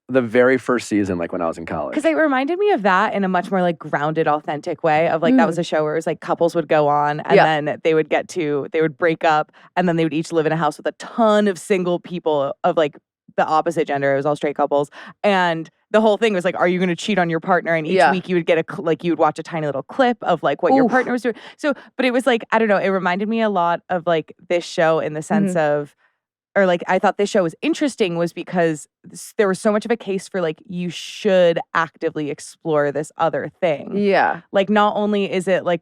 Speaker 1: The very first season, like when I was in college.
Speaker 5: Because it reminded me of that in a much more like grounded, authentic way of like that was a show where it was like couples would go on and
Speaker 2: Yeah.
Speaker 5: then they would break up and then they would each live in a house with a ton of single people of like the opposite gender. It was all straight couples. And the whole thing was like, are you going to cheat on your partner? And each
Speaker 2: Yeah.
Speaker 5: week you would get you would watch a tiny little clip of like what your
Speaker 2: Oof.
Speaker 5: partner was doing. So, but it was like, I don't know, it reminded me a lot of like this show in the sense of, or like I thought this show was interesting was because there was so much of a case for like you should actively explore this other thing.
Speaker 2: Yeah.
Speaker 5: Like not only is it like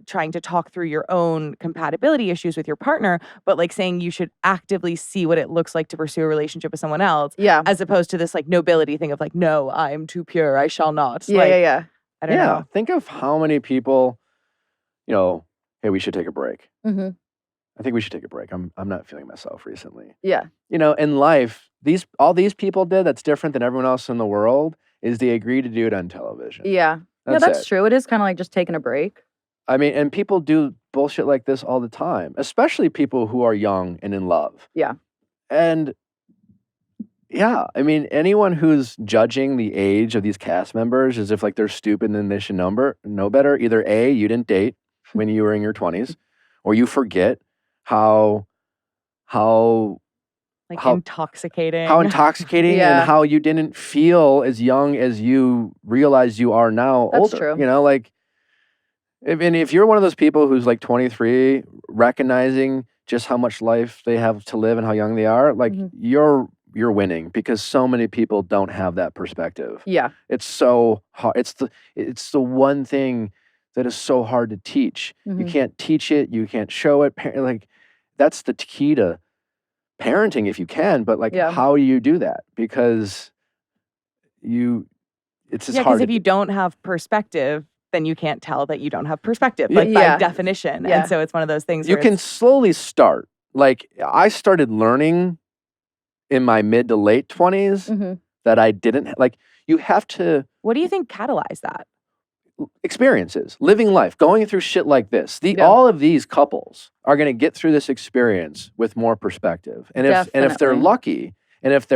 Speaker 5: trying to talk through your own compatibility issues with your partner, but like saying you should actively see what it looks like to pursue a relationship with someone else,
Speaker 2: Yeah.
Speaker 5: as opposed to this like nobility thing of like, no, I am too pure, I shall not.
Speaker 2: Yeah.
Speaker 5: Like,
Speaker 2: Yeah.
Speaker 5: I don't know.
Speaker 1: Think of how many people, you know, hey, we should take a break.
Speaker 2: Mm-hmm.
Speaker 1: I think we should take a break. I'm not feeling myself recently.
Speaker 2: Yeah.
Speaker 1: You know, in life, all these people did that's different than everyone else in the world is they agreed to do it on television.
Speaker 2: Yeah. That's
Speaker 1: it.
Speaker 2: true. It is kind of like just taking a break.
Speaker 1: I mean, and people do bullshit like this all the time, especially people who are young and in love.
Speaker 2: Yeah.
Speaker 1: And yeah, I mean, anyone who's judging the age of these cast members as if like they're stupid and they should know better, either A, you didn't date when you were in your 20s, or you forget how
Speaker 5: intoxicating.
Speaker 1: How intoxicating
Speaker 2: Yeah.
Speaker 1: and how you didn't feel as young as you realize you are now
Speaker 2: That's
Speaker 1: older.
Speaker 2: true.
Speaker 1: You know, like if you're one of those people who's like 23, recognizing just how much life they have to live and how young they are, like
Speaker 2: Mhm.
Speaker 1: you're you're winning because so many people don't have that perspective.
Speaker 2: Yeah.
Speaker 1: It's so hard. It's the one thing that is so hard to teach. You
Speaker 2: Mhm.
Speaker 1: can't teach it. You can't show it. Like that's the key to parenting if you can. But like,
Speaker 2: Yeah.
Speaker 1: how do you do that? Because it's just
Speaker 5: Yeah,
Speaker 1: hard.
Speaker 5: because if
Speaker 1: to
Speaker 5: you
Speaker 1: do.
Speaker 5: don't have perspective, then you can't tell that you don't have perspective,
Speaker 1: Yeah.
Speaker 5: like
Speaker 2: Yeah.
Speaker 5: by definition.
Speaker 2: Yeah.
Speaker 5: And so it's one of those things
Speaker 1: You
Speaker 5: where
Speaker 1: can
Speaker 5: it's-
Speaker 1: slowly start. Like I started learning in my mid to late 20s
Speaker 2: Mhm.
Speaker 1: that I didn't like. You have to
Speaker 5: what do you think catalyzed that?
Speaker 1: experiences, living life, going through shit like this.
Speaker 2: Yeah.
Speaker 1: All of these couples are going to get through this experience with more perspective, and if they're
Speaker 2: Definitely.
Speaker 1: lucky, and if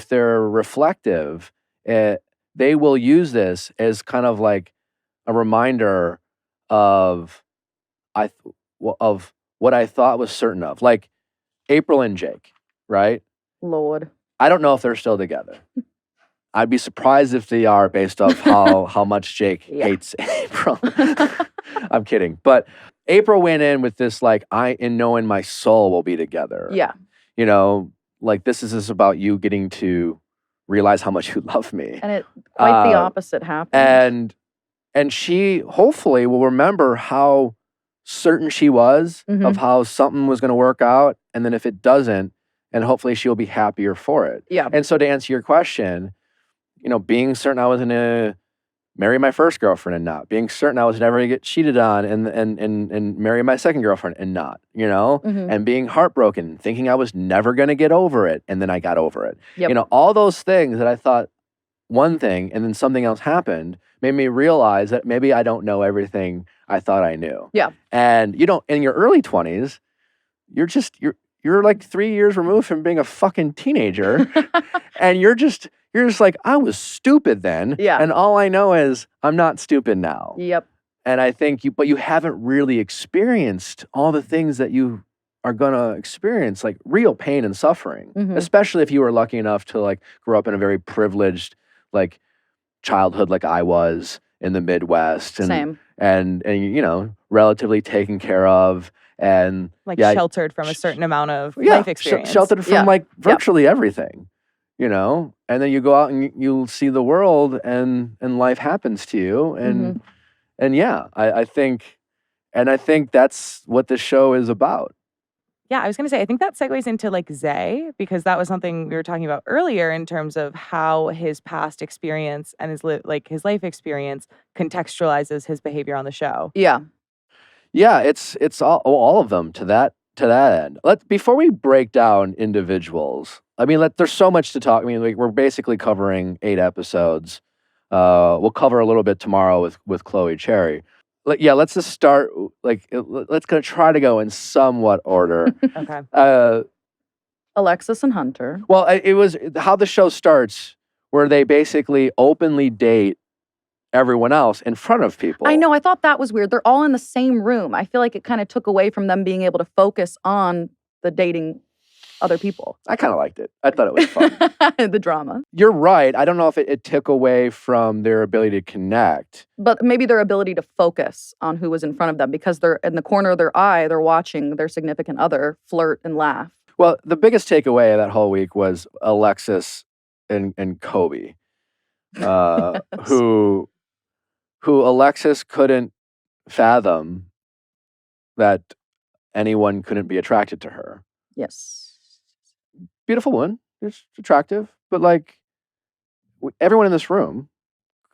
Speaker 1: they're reflective, they will use this as kind of like a reminder of of what I thought was certain of, like April and Jake, right?
Speaker 2: Lord.
Speaker 1: I don't know if they're still together. I'd be surprised if they are based off how much Jake
Speaker 2: Yeah.
Speaker 1: hates April. I'm kidding. But April went in with this like, I know in my soul we'll be together.
Speaker 2: Yeah.
Speaker 1: You know, like this is about you getting to realize how much you love me.
Speaker 2: And quite the
Speaker 1: Uh,
Speaker 2: opposite happened.
Speaker 1: And she hopefully will remember how certain she was of how something was going to work out. And then if it doesn't, and hopefully she'll be happier for it.
Speaker 2: Yeah.
Speaker 1: And so to answer your question, you know, being certain I was going to marry my first girlfriend and not, being certain I was never going to get cheated on and marry my second girlfriend and not, you know,
Speaker 2: Mhm.
Speaker 1: and being heartbroken, thinking I was never going to get over it. And then I got over it.
Speaker 2: Yep.
Speaker 1: You know, all those things that I thought one thing and then something else happened made me realize that maybe I don't know everything I thought I knew.
Speaker 2: Yeah.
Speaker 1: And you don't, in your early 20s, you're like 3 years removed from being a fucking teenager. And you're just like, I was stupid then.
Speaker 2: Yeah.
Speaker 1: And all I know is I'm not stupid now.
Speaker 2: Yep.
Speaker 1: And I think but you haven't really experienced all the things that you are gonna experience, like real pain and suffering,
Speaker 2: Mhm.
Speaker 1: especially if you were lucky enough to like grow up in a very privileged like childhood like I was in the Midwest and
Speaker 2: Same.
Speaker 1: and you know, relatively taken care of and
Speaker 5: Like
Speaker 1: yeah,
Speaker 5: sheltered from a certain amount of
Speaker 1: yeah,
Speaker 5: life experience.
Speaker 1: sheltered from
Speaker 2: Yeah.
Speaker 1: like virtually everything, you know. And then you go out and you see the world, and life happens to you,
Speaker 2: Mm-hmm.
Speaker 1: and yeah, I think that's what this show is about.
Speaker 5: Yeah, I was going to say, I think that segues into like Zay, because that was something we were talking about earlier in terms of how his past experience and his life experience contextualizes his behavior on the show.
Speaker 2: Yeah.
Speaker 1: Yeah, it's all of them to that end. Before we break down individuals, I mean, there's so much to talk. I mean, like, we're basically covering 8 episodes. We'll cover a little bit tomorrow with Chloe Cherry. Let's just start. Let's try to go in somewhat order.
Speaker 5: Okay.
Speaker 2: Alexis and Hunter.
Speaker 1: Well, it was how the show starts, where they basically openly date everyone else in front of people.
Speaker 2: I know. I thought that was weird. They're all in the same room. I feel like it kind of took away from them being able to focus on the dating other people.
Speaker 1: I kind of liked it. I thought it was fun.
Speaker 2: The drama.
Speaker 1: You're right. I don't know if it took away from their ability to connect.
Speaker 2: But maybe their ability to focus on who was in front of them, because they're in the corner of their eye, they're watching their significant other flirt and laugh.
Speaker 1: Well, the biggest takeaway of that whole week was Alexis and Kobe, who Alexis couldn't fathom that anyone couldn't be attracted to her.
Speaker 2: Yes.
Speaker 1: Beautiful woman, just attractive, but like everyone in this room,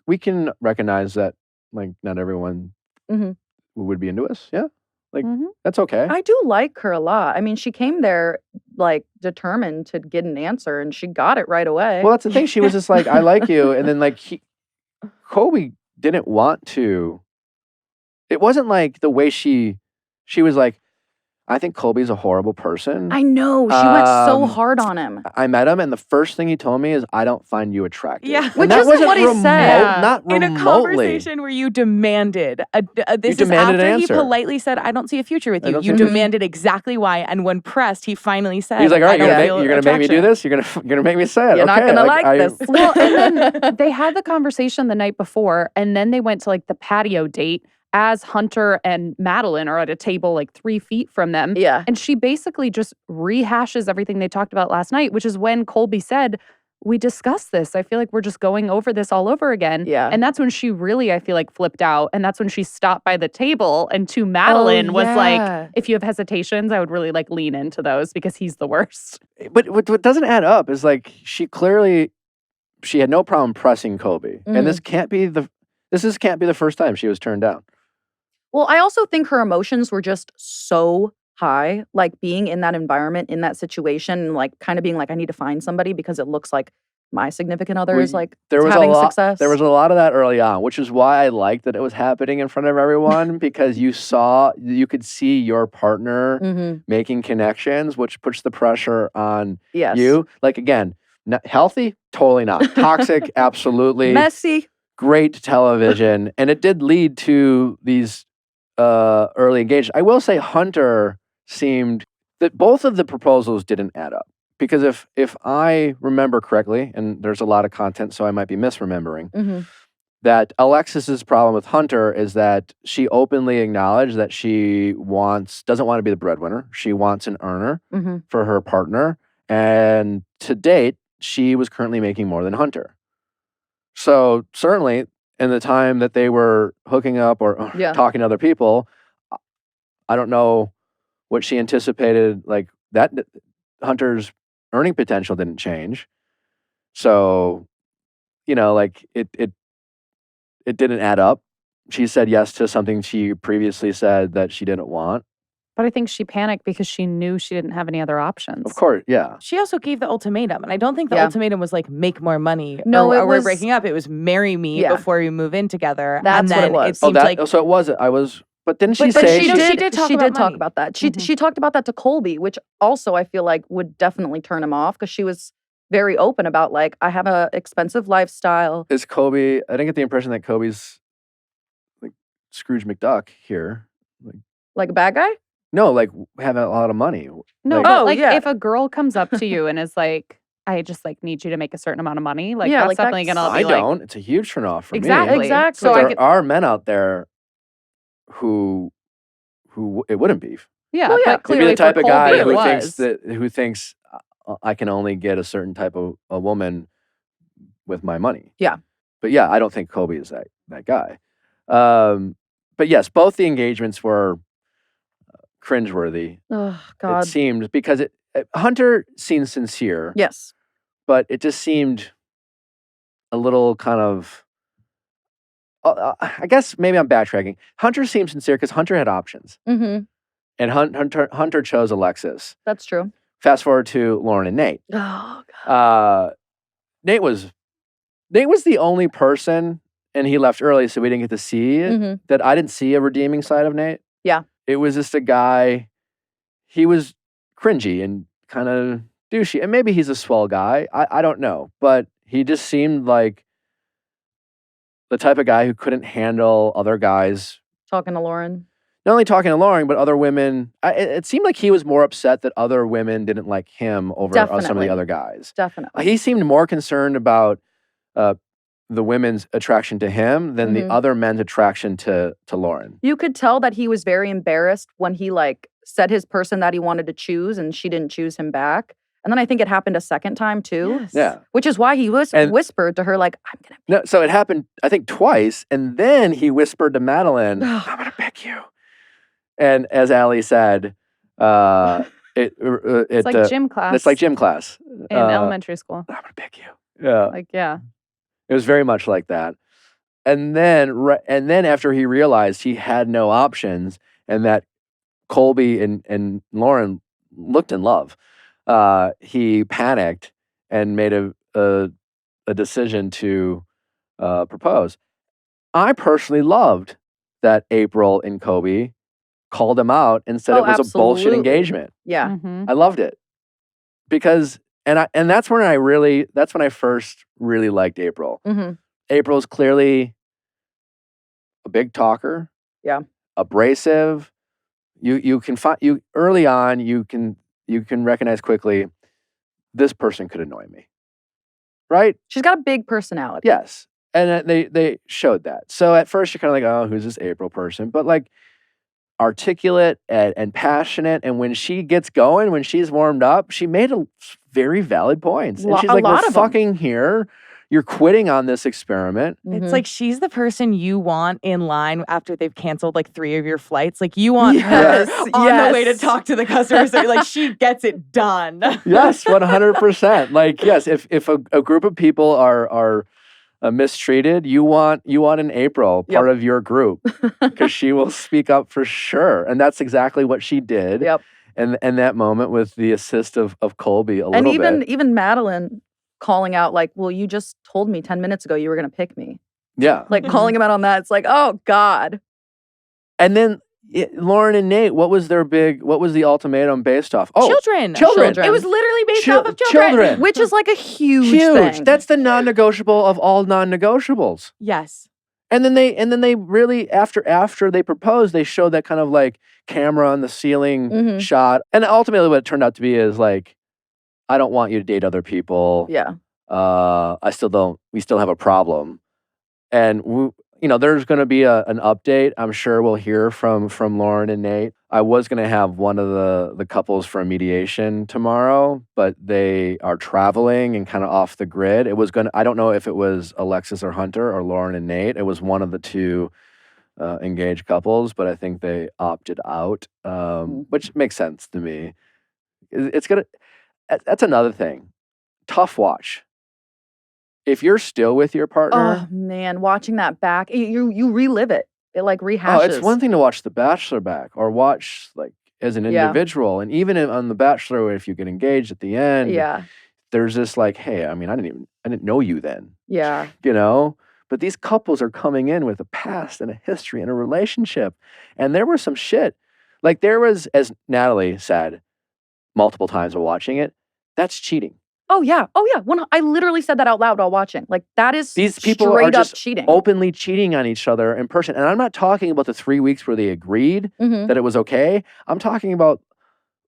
Speaker 1: we can recognize that like not everyone
Speaker 2: Mhm.
Speaker 1: would be into us. Yeah, like
Speaker 3: Mhm.
Speaker 1: that's okay.
Speaker 2: I do like her a lot. I mean, she came there like determined to get an answer, and she got it right away.
Speaker 1: Well, that's the thing. She was just like, I like you. And then like Kobe didn't want to. It wasn't like the way she was like, I think Colby's a horrible person.
Speaker 2: I know. She went so
Speaker 1: Um,
Speaker 2: hard on him.
Speaker 1: I met him, and the first thing he told me is, I don't find you attractive.
Speaker 5: Yeah.
Speaker 1: And
Speaker 2: Which
Speaker 1: that
Speaker 2: isn't
Speaker 1: wasn't
Speaker 2: what he said.
Speaker 1: Not
Speaker 5: In
Speaker 1: remotely.
Speaker 5: a conversation where you demanded, this
Speaker 1: You
Speaker 5: is
Speaker 1: demanded an
Speaker 5: after he
Speaker 1: answer.
Speaker 5: politely said, I don't see a future with
Speaker 1: I
Speaker 5: you.
Speaker 1: don't
Speaker 5: You
Speaker 1: see a
Speaker 5: demanded exactly why. And when pressed, he finally said,
Speaker 1: He's like, all right,
Speaker 5: I
Speaker 1: you're
Speaker 5: don't
Speaker 1: gonna
Speaker 5: feel
Speaker 1: make me do
Speaker 5: attraction.
Speaker 1: this? You're gonna make me say it.
Speaker 2: You're not
Speaker 1: Okay,
Speaker 2: gonna like this.
Speaker 3: Well, and then they had the conversation the night before, and then they went to like the patio date. as Hunter and Madeline are at a table like 3 feet from them.
Speaker 2: Yeah.
Speaker 3: And she basically just rehashes everything they talked about last night, which is when Colby said, we discussed this. I feel like we're just going over this all over again.
Speaker 2: Yeah.
Speaker 3: And that's when she really, I feel like, flipped out. And that's when she stopped by the table and to Madeline was like, if you have hesitations, I would really like lean into those because he's the worst.
Speaker 1: But what doesn't add up is like she had no problem pressing Colby. And this can't be the first time she was turned down.
Speaker 2: Well, I also think her emotions were just so high, like being in that environment, in that situation, like kind of being like, I need to find somebody because it looks like my significant other is like having success.
Speaker 1: There was a lot of that early on, which is why I liked that it was happening in front of everyone because you could see your partner making connections, which puts the pressure on you. Like again, healthy? Totally not. Toxic? Absolutely.
Speaker 2: Messy.
Speaker 1: Great television. And it did lead to these early engagements. I will say Hunter seemed that both of the proposals didn't add up. Because if I remember correctly, and there's a lot of content, so I might be misremembering, that Alexis's problem with Hunter is that she openly acknowledged that she doesn't want to be the breadwinner. She wants an earner for her partner. And to date, she was currently making more than Hunter. So certainly in the time that they were hooking up or talking to other people, I don't know what she anticipated. Like that Hunter's earning potential didn't change. So, like it didn't add up. She said yes to something she previously said that she didn't want.
Speaker 3: But I think she panicked because she knew she didn't have any other options.
Speaker 1: Of course, yeah.
Speaker 5: She also gave the ultimatum, and I don't think the ultimatum was like make more money.
Speaker 2: No,
Speaker 5: or
Speaker 2: it
Speaker 5: we're
Speaker 2: was
Speaker 5: breaking up. It was marry me before you move in together.
Speaker 2: That's
Speaker 5: and then
Speaker 2: what it was.
Speaker 5: It seemed like
Speaker 1: so it wasn't. But didn't she
Speaker 2: but
Speaker 1: say
Speaker 2: she did
Speaker 5: talk
Speaker 2: talk about that. She talked about that to Colby, which also I feel like would definitely turn him off because she was very open about like, I have a expensive lifestyle.
Speaker 1: Is Colby? I didn't get the impression that Colby's like Scrooge McDuck here.
Speaker 2: Like a bad guy?
Speaker 1: No, like having a lot of money.
Speaker 3: No,
Speaker 1: like,
Speaker 3: but like if a girl comes up to you and is like, I just like need you to make a certain amount of money, like that's definitely gonna be like.
Speaker 1: I don't. It's a huge turnoff for me.
Speaker 3: Exactly.
Speaker 1: So there are men out there who it wouldn't be.
Speaker 3: Yeah,
Speaker 2: well,
Speaker 3: but clearly
Speaker 1: maybe the type
Speaker 3: for
Speaker 1: of guy
Speaker 3: Colby,
Speaker 1: who thinks I can only get a certain type of a woman with my money.
Speaker 2: Yeah.
Speaker 1: But yeah, I don't think Colby is that guy. But yes, both the engagements were cringeworthy.
Speaker 2: Oh God.
Speaker 1: It seemed because Hunter seemed sincere.
Speaker 2: Yes.
Speaker 1: But it just seemed a little kind of. I guess maybe I'm backtracking. Hunter seemed sincere because Hunter had options.
Speaker 2: Mm-hmm.
Speaker 1: And Hunter chose Alexis.
Speaker 2: That's true.
Speaker 1: Fast forward to Lauren and Nate.
Speaker 2: Oh God.
Speaker 1: Nate was the only person, and he left early, so we didn't get to see it, that I didn't see a redeeming side of Nate.
Speaker 2: Yeah.
Speaker 1: It was just a guy, he was cringy and kind of douchey. And maybe he's a swell guy. I don't know. But he just seemed like the type of guy who couldn't handle other guys.
Speaker 2: Talking to Lauren.
Speaker 1: Not only talking to Lauren, but other women. It seemed like he was more upset that other women didn't like him over some of the other guys.
Speaker 2: Definitely.
Speaker 1: He seemed more concerned about the women's attraction to him than the other men's attraction to Lauren.
Speaker 2: You could tell that he was very embarrassed when he like said his person that he wanted to choose and she didn't choose him back. And then I think it happened a second time too.
Speaker 5: Yes.
Speaker 1: Yeah.
Speaker 2: Which is why he whispered to her like, I'm going to pick
Speaker 1: No, so it happened, I think, twice. And then he whispered to Madeline, I'm going to pick you. And as Allie said,
Speaker 3: it's like gym class.
Speaker 1: It's like gym class.
Speaker 3: In elementary school.
Speaker 1: I'm going to pick you. Yeah.
Speaker 3: Like, yeah.
Speaker 1: It was very much like that. And then after he realized he had no options and that Colby and Lauren looked in love, he panicked and made a decision to propose. I personally loved that April and Colby called him out and said it was a bullshit engagement.
Speaker 2: Yeah.
Speaker 3: Mm-hmm.
Speaker 1: I loved it because that's when I first really liked April.
Speaker 2: Mm-hmm.
Speaker 1: April's clearly a big talker.
Speaker 2: Yeah.
Speaker 1: Abrasive. You can find early on. You can recognize quickly this person could annoy me. Right?
Speaker 2: She's got a big personality.
Speaker 1: Yes. And they showed that. So at first you're kind of like, oh, who's this April person? But like articulate and passionate. And when she gets going, when she's warmed up, she made very valid points. And she's
Speaker 2: A
Speaker 1: like,
Speaker 2: lot
Speaker 1: we're
Speaker 2: of 'em.
Speaker 1: fucking here. You're quitting on this experiment.
Speaker 5: It's like she's the person you want in line after they've canceled like 3 of your flights. Like you want her on the way to talk to the customers. Like she gets it done.
Speaker 1: Yes, 100%. Like, yes, if a group of people are mistreated, you want an April part of your group because she will speak up for sure. And that's exactly what she did.
Speaker 2: Yep.
Speaker 1: And that moment with the assist of Colby a little bit.
Speaker 2: And even Madeline calling out like, well, you just told me 10 minutes ago you were going to pick me.
Speaker 1: Yeah.
Speaker 2: Like calling him out on that. It's like, oh God.
Speaker 1: And then Lauren and Nate, what was the ultimatum based off? Oh,
Speaker 5: Children.
Speaker 1: Children.
Speaker 5: It was literally based off of children.
Speaker 2: Which is like a huge thing.
Speaker 1: That's the non-negotiable of all non-negotiables.
Speaker 5: Yes.
Speaker 1: And then they really after they proposed, they showed that kind of like camera on the ceiling shot. And ultimately what it turned out to be is like, I don't want you to date other people.
Speaker 2: Yeah.
Speaker 1: We still have a problem. And there's going to be an update. I'm sure we'll hear from Lauren and Nate. I was going to have one of the couples for a mediation tomorrow, but they are traveling and kind of off the grid. I don't know if it was Alexis or Hunter or Lauren and Nate. It was one of the two engaged couples, but I think they opted out, which makes sense to me. That's another thing. Tough watch. If you're still with your partner.
Speaker 2: Oh man, watching that back, you relive it. It like rehashes.
Speaker 1: Oh, it's one thing to watch The Bachelor back or watch like as an individual. And even on The Bachelor, if you get engaged at the end, there's this like, hey, I mean, I didn't know you then.
Speaker 2: Yeah.
Speaker 1: But these couples are coming in with a past and a history and a relationship. And there was some shit. Like there was, as Natalie said multiple times while watching it, that's cheating.
Speaker 2: Oh yeah. I literally said that out loud while watching. Like that is
Speaker 1: these people
Speaker 2: straight
Speaker 1: are
Speaker 2: up
Speaker 1: just
Speaker 2: cheating.
Speaker 1: Openly cheating on each other in person. And I'm not talking about the 3 weeks where they agreed that it was okay. I'm talking about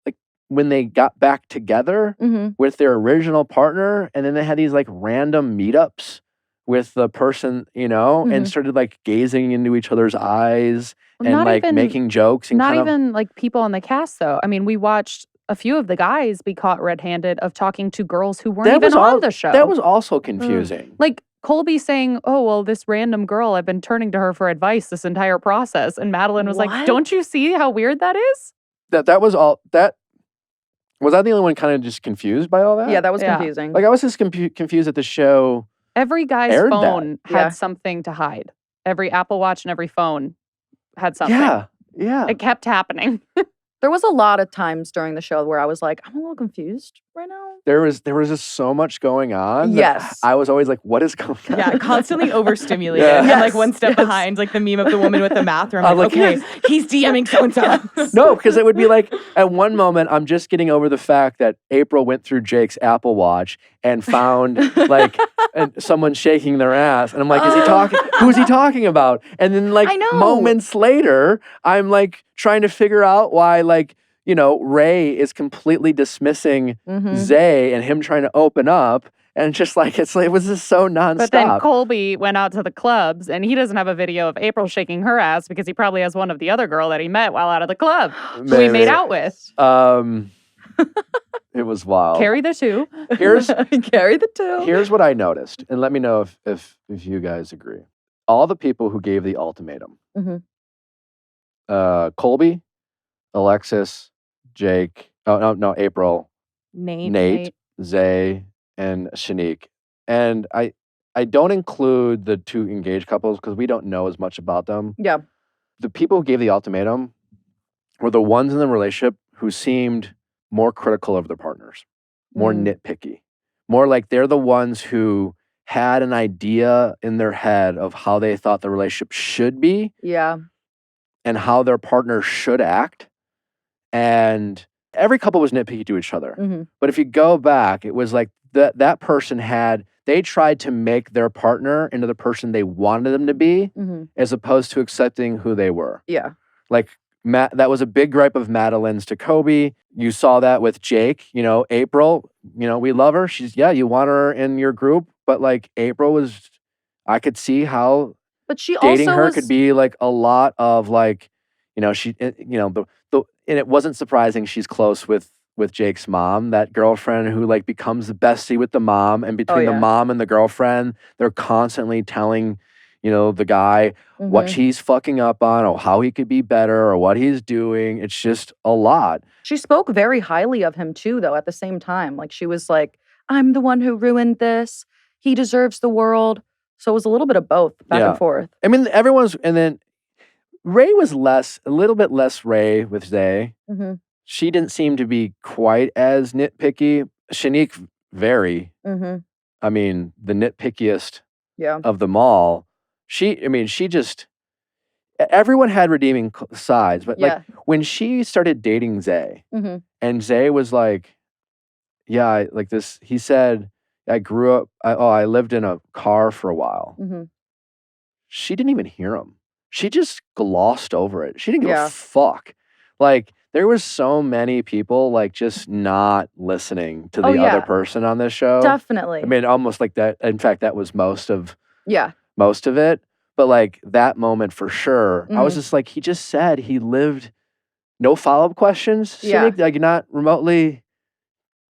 Speaker 1: like when they got back together with their original partner, and then they had these like random meetups with the person, and started like gazing into each other's eyes and like making jokes. And
Speaker 3: not even like people on the cast though. I mean, we watched a few of the guys be caught red-handed of talking to girls who weren't even on the show.
Speaker 1: That was also confusing.
Speaker 3: Like Colby saying, oh, well, this random girl, I've been turning to her for advice this entire process. And Madeline was like, don't you see how weird that is?
Speaker 1: That was all, was I the only one kind of just confused by all that?
Speaker 2: Yeah, that was confusing.
Speaker 1: Like I was just confused that the show
Speaker 3: Every guy's phone had something to hide. Every Apple Watch and every phone had something.
Speaker 1: Yeah.
Speaker 3: It kept happening.
Speaker 2: There was a lot of times during the show where I was like, I'm a little confused right now.
Speaker 1: There was just so much going on.
Speaker 2: Yes.
Speaker 1: I was always like, what is going on?
Speaker 5: Yeah, constantly overstimulated. And like one step behind, like the meme of the woman with the math. Where I'm like, okay, he's DMing so-and-so.
Speaker 1: No, because it would be like, at one moment, I'm just getting over the fact that April went through Jake's Apple Watch and found like someone shaking their ass. And I'm like, is he talking? Who's he talking about? And then like moments later, I'm like trying to figure out why like, Ray is completely dismissing Zay and him trying to open up. And just like, it was just so nonstop.
Speaker 3: But then Colby went out to the clubs and he doesn't have a video of April shaking her ass because he probably has one of the other girl that he met while out of the club who he made out with.
Speaker 1: It was wild.
Speaker 3: Carry the two.
Speaker 2: Carry the two.
Speaker 1: Here's what I noticed. And let me know if you guys agree. All the people who gave the ultimatum. Colby, Alexis, Jake, April, Nate, Zay, and Shanique. And I don't include the two engaged couples because we don't know as much about them.
Speaker 2: Yeah.
Speaker 1: The people who gave the ultimatum were the ones in the relationship who seemed more critical of their partners, more nitpicky, more like they're the ones who had an idea in their head of how they thought the relationship should be.
Speaker 2: Yeah.
Speaker 1: And how their partner should act. And every couple was nitpicky to each other. But if you go back, it was like that person they tried to make their partner into the person they wanted them to be, as opposed to accepting who they were.
Speaker 2: Yeah.
Speaker 1: Like that was a big gripe of Madeline's to Kobe. You saw that with Jake, April, we love her. You want her in your group, but like April was I could see how
Speaker 2: But she
Speaker 1: dating
Speaker 2: also
Speaker 1: her
Speaker 2: was
Speaker 1: could be like a lot of like, and it wasn't surprising she's close with Jake's mom, that girlfriend who like becomes the bestie with the mom, and between the
Speaker 2: yeah.
Speaker 1: mom and the girlfriend, they're constantly telling, the guy what she's fucking up on or how he could be better or what he's doing. It's just a lot.
Speaker 2: She spoke very highly of him too, though, at the same time. Like she was like, I'm the one who ruined this. He deserves the world. So it was a little bit of both, back
Speaker 1: Yeah.
Speaker 2: and forth.
Speaker 1: I mean, and then Ray was a little bit less Ray with Zay.
Speaker 2: Mm-hmm.
Speaker 1: She didn't seem to be quite as nitpicky. Shanique, very.
Speaker 2: Mm-hmm.
Speaker 1: I mean, the nitpickiest
Speaker 2: Yeah.
Speaker 1: of them all. Everyone had redeeming sides, but like when she started dating Zay,
Speaker 2: Mm-hmm.
Speaker 1: and Zay was like, yeah, like this, he said, I grew up, I lived in a car for a while.
Speaker 2: Mm-hmm.
Speaker 1: She didn't even hear him. She just glossed over it. She didn't give
Speaker 2: Yeah.
Speaker 1: a fuck. Like, there was so many people like just not listening to the other person on this show.
Speaker 2: Definitely.
Speaker 1: I mean, almost like that. In fact, that was most of it. But like that moment for sure, I was just like, he just said he lived, no follow-up questions.
Speaker 2: Yeah.
Speaker 1: Like not remotely,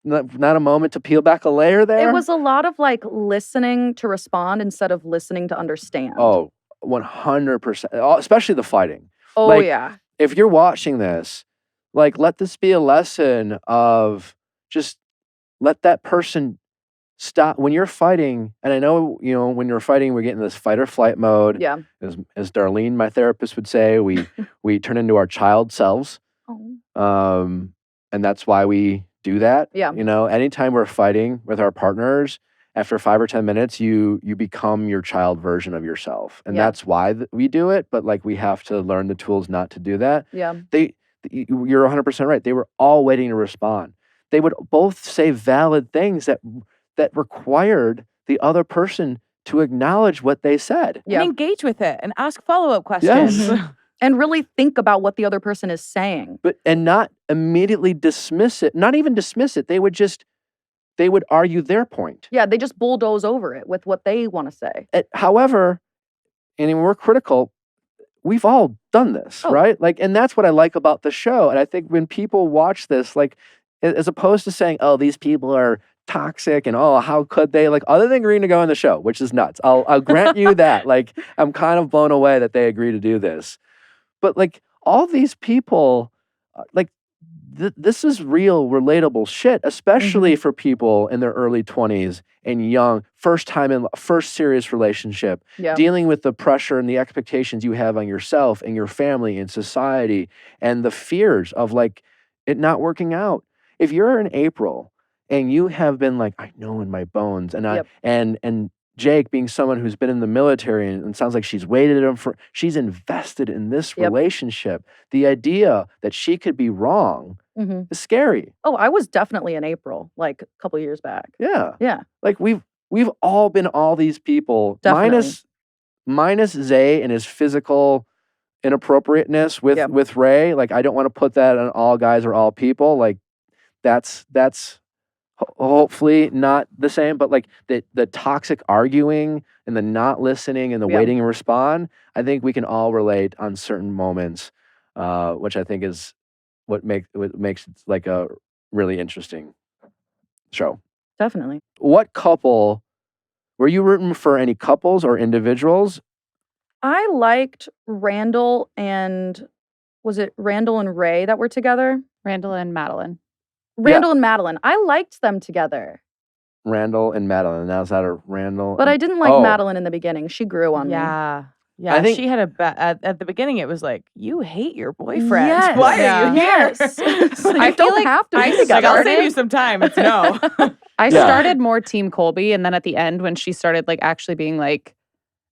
Speaker 1: not a moment to peel back a layer there.
Speaker 2: It was a lot of like listening to respond instead of listening to understand.
Speaker 1: Oh, 100%. Especially the fighting.
Speaker 2: Oh,
Speaker 1: like,
Speaker 2: yeah.
Speaker 1: If you're watching this, like, let this be a lesson of just let that person stop. When you're fighting, and I know, when you're fighting, we get in this fight or flight mode.
Speaker 2: Yeah.
Speaker 1: As Darlene, my therapist, would say, we turn into our child selves.
Speaker 2: Oh.
Speaker 1: And that's why we do that.
Speaker 2: Yeah.
Speaker 1: Anytime we're fighting with our partners, after 5 or 10 minutes, you become your child version of yourself. And that's why we do it. But like, we have to learn the tools not to do that.
Speaker 2: Yeah.
Speaker 1: You're 100% right. They were all waiting to respond. They would both say valid things that required the other person to acknowledge what they said.
Speaker 5: And engage with it and ask follow-up questions.
Speaker 1: Yes.
Speaker 2: And really think about what the other person is saying.
Speaker 1: And not immediately dismiss it. Not even dismiss it. They would argue their point.
Speaker 2: Yeah, they just bulldoze over it with what they want to say.
Speaker 1: However, and we're critical, we've all done this, right? Like, and that's what I like about the show. And I think when people watch this, like, as opposed to saying, oh, these people are toxic and oh, how could they, like, other than agreeing to go on the show, which is nuts. I'll grant you that. Like, I'm kind of blown away that they agree to do this. But like, all these people, like, this is real, relatable shit, especially for people in their early 20s and young, first serious relationship, dealing with the pressure and the expectations you have on yourself and your family and society and the fears of like it not working out. If you're in April and you have been like, I know in my bones, and and Jake being someone who's been in the military and sounds like she's she's invested in this relationship. The idea that she could be wrong is scary.
Speaker 2: Oh, I was definitely in April, like a couple years back.
Speaker 1: Yeah.
Speaker 2: Yeah.
Speaker 1: Like we've all been all these people,
Speaker 2: Definitely.
Speaker 1: minus Zay and his physical inappropriateness with Ray. Like, I don't want to put that on all guys or all people. Like, that's hopefully not the same, but like the toxic arguing and the not listening and the waiting and respond, I think we can all relate on certain moments, which I think is what makes it like a really interesting show.
Speaker 2: Definitely.
Speaker 1: What couple were you rooting for? Any couples or individuals?
Speaker 2: I liked Randall and was it Randall and Ray that were together?
Speaker 3: Randall and Madeline.
Speaker 2: Randall and Madeline. I liked them together.
Speaker 1: Randall and Madeline. Now is that a Randall?
Speaker 2: But I didn't like Madeline in the beginning. She grew on me.
Speaker 5: Yeah.
Speaker 1: I think
Speaker 5: she had at the beginning it was like, you hate your boyfriend.
Speaker 2: Yes.
Speaker 5: Why are you here?
Speaker 2: Yes.
Speaker 3: I
Speaker 2: don't
Speaker 3: feel like
Speaker 2: have to
Speaker 3: I
Speaker 2: be
Speaker 5: Like,
Speaker 2: together.
Speaker 5: I'll save you some time. It's no.
Speaker 3: I started more Team Colby, and then at the end when she started like actually being like,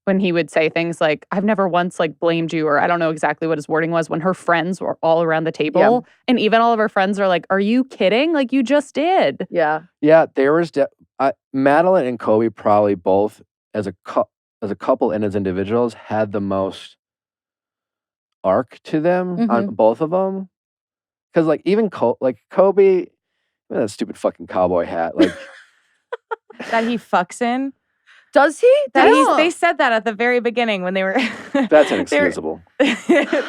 Speaker 3: when he would say things like, I've never once like blamed you, or I don't know exactly what his wording was, when her friends were all around the table. And even all of her friends are like, are you kidding? Like, you just did.
Speaker 2: Yeah.
Speaker 1: Yeah, there was Madeline and Kobe probably both as a couple and as individuals had the most arc to them on both of them. Because like even Kobe, that stupid fucking cowboy hat, like
Speaker 5: That he fucks in.
Speaker 2: Does he?
Speaker 5: They said that at the very beginning when they were.
Speaker 1: That's inexcusable.
Speaker 5: They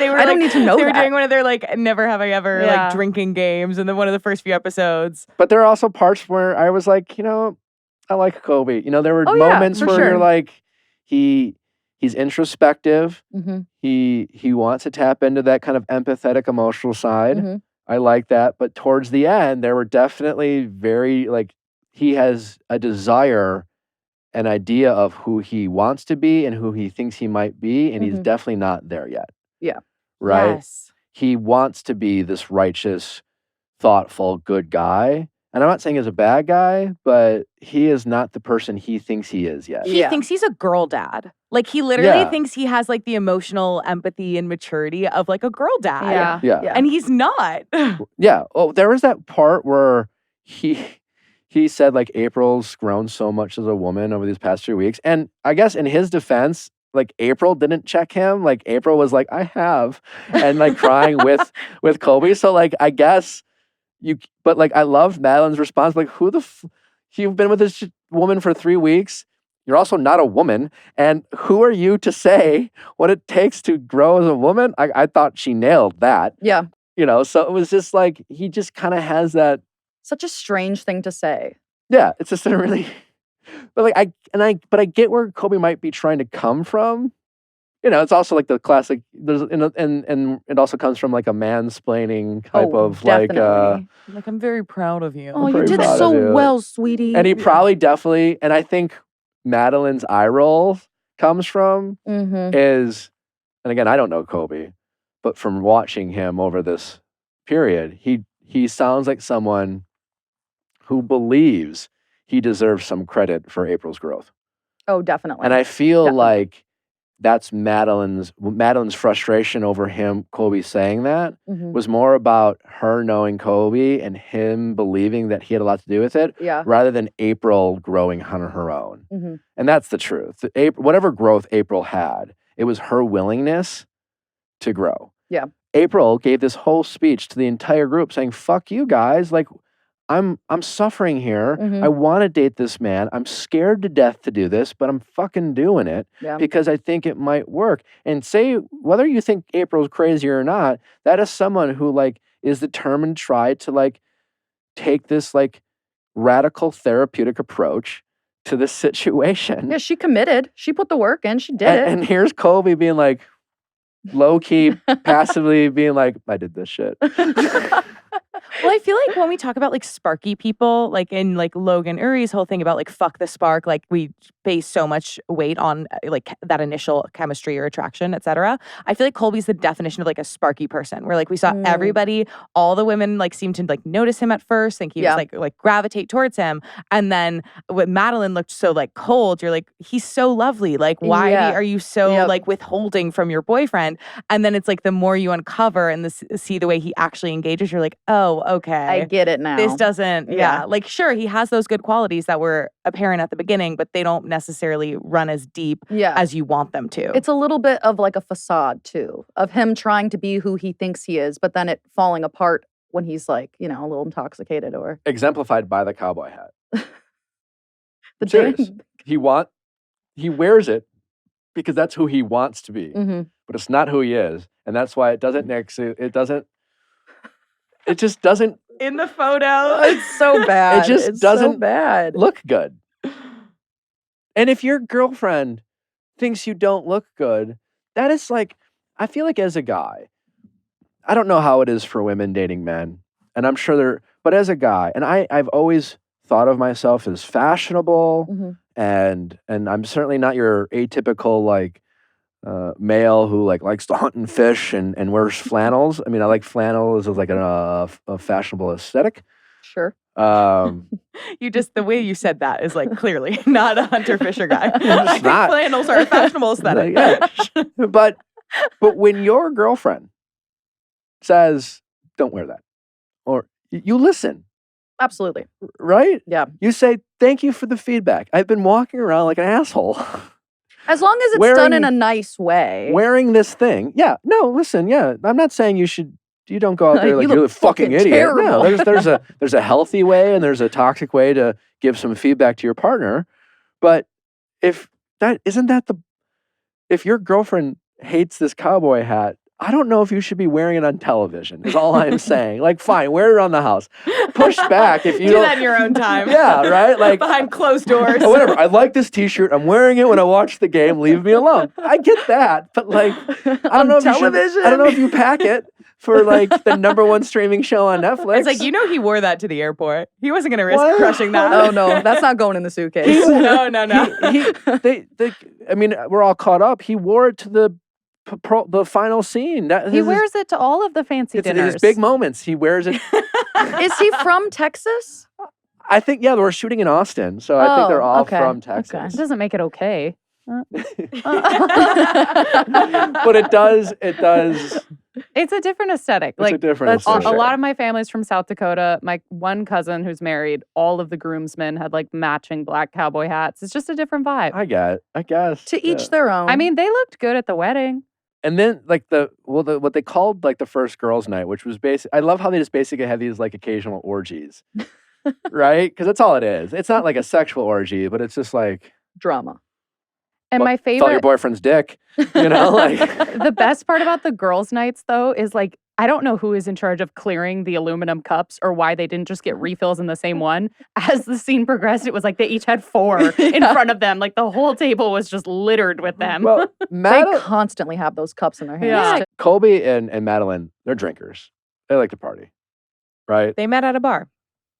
Speaker 5: were.
Speaker 2: I don't need to know
Speaker 5: They were
Speaker 2: that.
Speaker 5: doing one of their never have I ever
Speaker 3: Yeah.
Speaker 5: drinking games, and then one of the first few episodes.
Speaker 1: But there are also parts where I was like, I like Kobe. There were
Speaker 2: Oh, yeah,
Speaker 1: moments
Speaker 2: for
Speaker 1: where
Speaker 2: sure.
Speaker 1: you're like, he's introspective.
Speaker 2: Mm-hmm.
Speaker 1: He wants to tap into that kind of empathetic, emotional side.
Speaker 2: Mm-hmm.
Speaker 1: I like that. But towards the end, there were definitely very he has a desire, an idea of who he wants to be and who he thinks he might be, and he's
Speaker 2: Mhm.
Speaker 1: definitely not there yet.
Speaker 2: Yeah.
Speaker 1: Right?
Speaker 5: Yes.
Speaker 1: He wants to be this righteous, thoughtful, good guy. And I'm not saying he's a bad guy, but he is not the person he thinks he is yet.
Speaker 5: He
Speaker 2: Yeah.
Speaker 5: thinks he's a girl dad. He literally
Speaker 1: Yeah.
Speaker 5: thinks he has the emotional empathy and maturity of a girl dad.
Speaker 3: Yeah.
Speaker 1: Yeah.
Speaker 2: Yeah.
Speaker 5: And he's not.
Speaker 1: Yeah. Oh, there was that part where he said April's grown so much as a woman over these past 3 weeks. And I guess in his defense, April didn't check him. April was I have, and crying with Kobe. So I guess but I love Madeline's response. Who the you've been with this woman for 3 weeks. You're also not a woman. And who are you to say what it takes to grow as a woman? I thought she nailed that.
Speaker 2: Yeah.
Speaker 1: So it was just he just kind of has that.
Speaker 2: Such a strange thing to say.
Speaker 1: Yeah, it's just a really, but I get where Kobe might be trying to come from. It's also the classic. There's and it also comes from a mansplaining type of
Speaker 2: definitely.
Speaker 5: I'm very proud of you.
Speaker 2: Oh, you
Speaker 1: pretty
Speaker 2: did
Speaker 1: proud
Speaker 2: so
Speaker 1: of you.
Speaker 2: well, sweetie.
Speaker 1: and he probably definitely, and I think Madeline's eye roll comes from
Speaker 2: Mm-hmm.
Speaker 1: is, and again, I don't know Kobe, but from watching him over this period, he sounds like someone who believes he deserves some credit for April's growth.
Speaker 2: Oh, definitely.
Speaker 1: And I feel
Speaker 2: Definitely.
Speaker 1: like that's Madeline's frustration over Kobe saying that
Speaker 2: Mhm.
Speaker 1: was more about her knowing Kobe and him believing that he had a lot to do with it,
Speaker 2: Yeah.
Speaker 1: rather than April growing on her own.
Speaker 2: Mm-hmm.
Speaker 1: And that's the truth. Whatever growth April had, it was her willingness to grow.
Speaker 2: Yeah.
Speaker 1: April gave this whole speech to the entire group saying, "Fuck you guys. I'm suffering here.
Speaker 2: Mhm.
Speaker 1: I want to date this man. I'm scared to death to do this, but I'm fucking doing it
Speaker 2: Yeah.
Speaker 1: because I think it might work." And say whether you think April's crazy or not, that is someone who is determined to try to take this radical therapeutic approach to this situation.
Speaker 2: Yeah, she committed. She put the work in. She did
Speaker 1: And here's Kobe being low key, passively being I did this shit.
Speaker 5: Well, I feel when we talk about sparky people, in Logan Uri's whole thing about fuck the spark, we base so much weight on that initial chemistry or attraction, etc. I feel Colby's the definition of a sparky person, where we saw everybody, all the women seemed to notice him at first, think he was gravitate towards him, and then when Madeline looked so cold, you're he's so lovely, why
Speaker 2: Yeah.
Speaker 5: are you so
Speaker 2: Yep.
Speaker 5: withholding from your boyfriend? And then it's the more you uncover and see the way he actually engages, you're oh, okay.
Speaker 2: I get it now.
Speaker 5: This doesn't,
Speaker 2: Yeah.
Speaker 5: sure, he has those good qualities that were apparent at the beginning, but they don't necessarily run as deep
Speaker 2: Yeah.
Speaker 5: as you want them to.
Speaker 2: It's a little bit of a facade too, of him trying to be who he thinks he is, but then it falling apart when he's a little intoxicated or
Speaker 1: Exemplified by the cowboy hat.
Speaker 2: the
Speaker 1: I'm serious.
Speaker 2: day.
Speaker 1: He wears it because that's who he wants to be,
Speaker 2: Mm-hmm.
Speaker 1: but it's not who he is, and that's why it just doesn't
Speaker 5: in the photo.
Speaker 2: It's so bad.
Speaker 1: just
Speaker 2: It's so
Speaker 1: doesn't
Speaker 2: bad.
Speaker 1: look good. And if your girlfriend thinks you don't look good, that is I feel as a guy, I don't know how it is for women dating men, and I'm sure but as a guy, and I've always thought of myself as fashionable,
Speaker 2: Mhm.
Speaker 1: and I'm certainly not your atypical male who likes to hunt and fish and wears flannels. I mean, I like flannels as a fashionable aesthetic.
Speaker 2: Sure.
Speaker 5: You just, the way you said that is clearly not a Hunter Fisher guy.
Speaker 1: just
Speaker 5: I think
Speaker 1: not.
Speaker 5: flannels are a fashionable aesthetic.
Speaker 1: Yeah. But when your girlfriend says, "Don't wear that," or you listen,
Speaker 2: Absolutely.
Speaker 1: right?
Speaker 2: Yeah.
Speaker 1: You say, "Thank you for the feedback. I've been walking around like an asshole."
Speaker 2: As long as it's done
Speaker 1: Wearing-
Speaker 2: in a nice way.
Speaker 1: Wearing this thing. Yeah. No, listen, yeah. I'm not saying you don't go out there
Speaker 2: You
Speaker 1: you're
Speaker 2: look
Speaker 1: a fucking
Speaker 2: fucking
Speaker 1: idiot. No,
Speaker 2: terrible.
Speaker 1: there's a healthy way and there's a toxic way to give some feedback to your partner. But if if your girlfriend hates this cowboy hat, I don't know if you should be wearing it on television, is all I'm saying. Like, fine, wear it around the house. Push back if you
Speaker 5: Do
Speaker 1: don't.
Speaker 5: that in your own time.
Speaker 1: Yeah, right? Like,
Speaker 5: behind closed doors.
Speaker 1: whatever. I like this t-shirt. I'm wearing it when I watch the game. Leave me alone. I get that. But like, I don't know if
Speaker 5: television?
Speaker 1: I don't know if you pack it for like the number 1 streaming show on Netflix.
Speaker 5: It's like, he wore that to the airport. He wasn't going to risk
Speaker 1: What?
Speaker 5: crushing that.
Speaker 2: Oh no, that's not going in the suitcase.
Speaker 5: no.
Speaker 1: I mean, we're all caught up. He wore it to the final scene.
Speaker 3: He wears it to all of the fancy dinners.
Speaker 1: His big moments. He wears it.
Speaker 2: Is he from Texas?
Speaker 1: I think, yeah, we're shooting in Austin, so I think they're all
Speaker 2: okay,
Speaker 1: from
Speaker 2: okay.
Speaker 1: Texas.
Speaker 3: It doesn't make it okay.
Speaker 1: But it does.
Speaker 3: It's a different aesthetic.
Speaker 1: It's a different
Speaker 3: a
Speaker 1: aesthetic.
Speaker 3: lot of my family's from South Dakota. My one cousin who's married, all of the groomsmen had like matching black cowboy hats. It's just a different vibe.
Speaker 1: I guess.
Speaker 2: To each their own.
Speaker 3: I mean, they looked good at the wedding.
Speaker 1: And then like what they called like the first girls' night, which was I love how they just basically have these like occasional orgies, right? Because that's all it is. It's not like a sexual orgy, but it's just like
Speaker 2: drama.
Speaker 3: And my
Speaker 1: felt your
Speaker 3: favorite,
Speaker 1: boyfriend's dick, like.
Speaker 3: the best part about the girls' nights though is like, I don't know who is in charge of clearing the aluminum cups or why they didn't just get refills in the same one. As the scene progressed, it was like they each had 4 in front of them. Like the whole table was just littered with them.
Speaker 1: Well,
Speaker 2: They constantly have those cups in their hands.
Speaker 3: Yeah.
Speaker 1: Colby and Madeline, they're drinkers. They like to party, right?
Speaker 5: They met at a bar.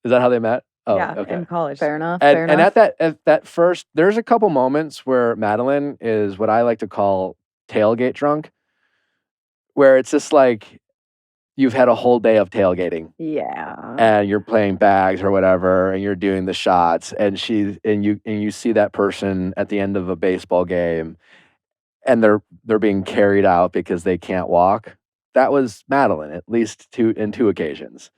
Speaker 1: Is that how they met? Oh,
Speaker 5: yeah,
Speaker 1: okay.
Speaker 5: in college.
Speaker 2: Fair enough.
Speaker 1: And at that first, there's a couple moments where Madeline is what I like to call tailgate drunk, where it's just like you've had a whole day of tailgating.
Speaker 2: Yeah.
Speaker 1: And you're playing bags or whatever, and you're doing the shots, and you see that person at the end of a baseball game, and they're being carried out because they can't walk. That was Madeline, at least in 2 occasions.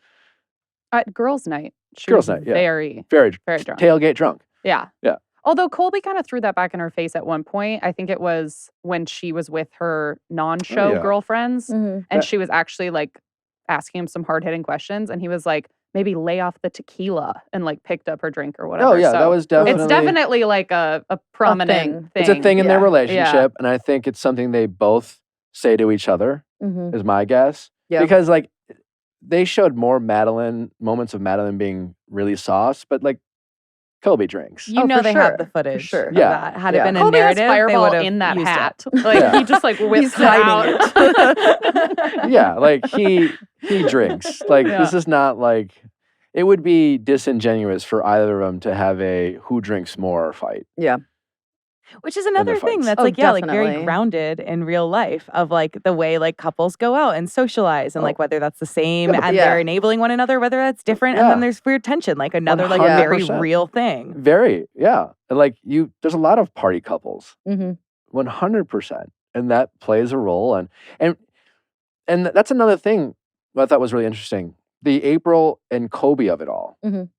Speaker 3: At girls' night, she
Speaker 1: Girls'
Speaker 3: was
Speaker 1: night, yeah.
Speaker 3: very
Speaker 1: Very
Speaker 3: drunk.
Speaker 1: tailgate drunk.
Speaker 3: Yeah.
Speaker 1: Yeah.
Speaker 3: Although Colby kind of threw that back in her face at one point. I think it was when she was with her non-show
Speaker 1: yeah.
Speaker 3: girlfriends,
Speaker 2: Mhm.
Speaker 3: and she was actually like asking him some hard-hitting questions, and he was like, maybe lay off the tequila, and like picked up her drink or whatever.
Speaker 1: Oh yeah,
Speaker 3: So
Speaker 1: that was definitely.
Speaker 3: it's definitely like a prominent thing.
Speaker 1: It's a thing in their
Speaker 2: Yeah.
Speaker 1: relationship, and I think it's something they both say to each other.
Speaker 2: Mhm.
Speaker 1: Is my guess.
Speaker 2: Yeah.
Speaker 1: Because like they showed more moments of Madeline being really sauce, but like Colby drinks.
Speaker 5: You
Speaker 2: Oh,
Speaker 5: know
Speaker 2: for
Speaker 5: they
Speaker 2: sure.
Speaker 5: have the
Speaker 2: For
Speaker 5: footage
Speaker 2: sure.
Speaker 5: of
Speaker 1: Yeah.
Speaker 5: that. Had
Speaker 2: Yeah.
Speaker 5: it been a
Speaker 3: Colby has
Speaker 5: narrative, they
Speaker 3: Fireball
Speaker 5: would have
Speaker 3: in that
Speaker 5: used it.
Speaker 3: hat. Like
Speaker 1: Yeah.
Speaker 3: he just like whips
Speaker 2: He's
Speaker 3: it
Speaker 2: hiding
Speaker 3: out.
Speaker 1: Yeah, like he drinks. Like
Speaker 3: Yeah.
Speaker 1: this is not like it would be disingenuous for either of them to have a who drinks more fight.
Speaker 2: Yeah.
Speaker 5: Which is another thing
Speaker 1: fights.
Speaker 5: that's
Speaker 2: Oh,
Speaker 5: like, yeah, like very
Speaker 2: definitely.
Speaker 5: grounded in real life of like the way like couples go out and socialize and like whether that's the same
Speaker 1: Yeah, but-
Speaker 5: and
Speaker 2: Yeah.
Speaker 5: they're enabling one another, whether that's different.
Speaker 1: Yeah.
Speaker 5: And then there's weird tension, like another like very
Speaker 1: 100%.
Speaker 5: real thing.
Speaker 1: Very, yeah. And like there's a lot of party couples.
Speaker 2: Mhm.
Speaker 1: 100%. And that plays a role. And that's another thing I thought was really interesting. The April and Kobe of it all.
Speaker 2: Mhm.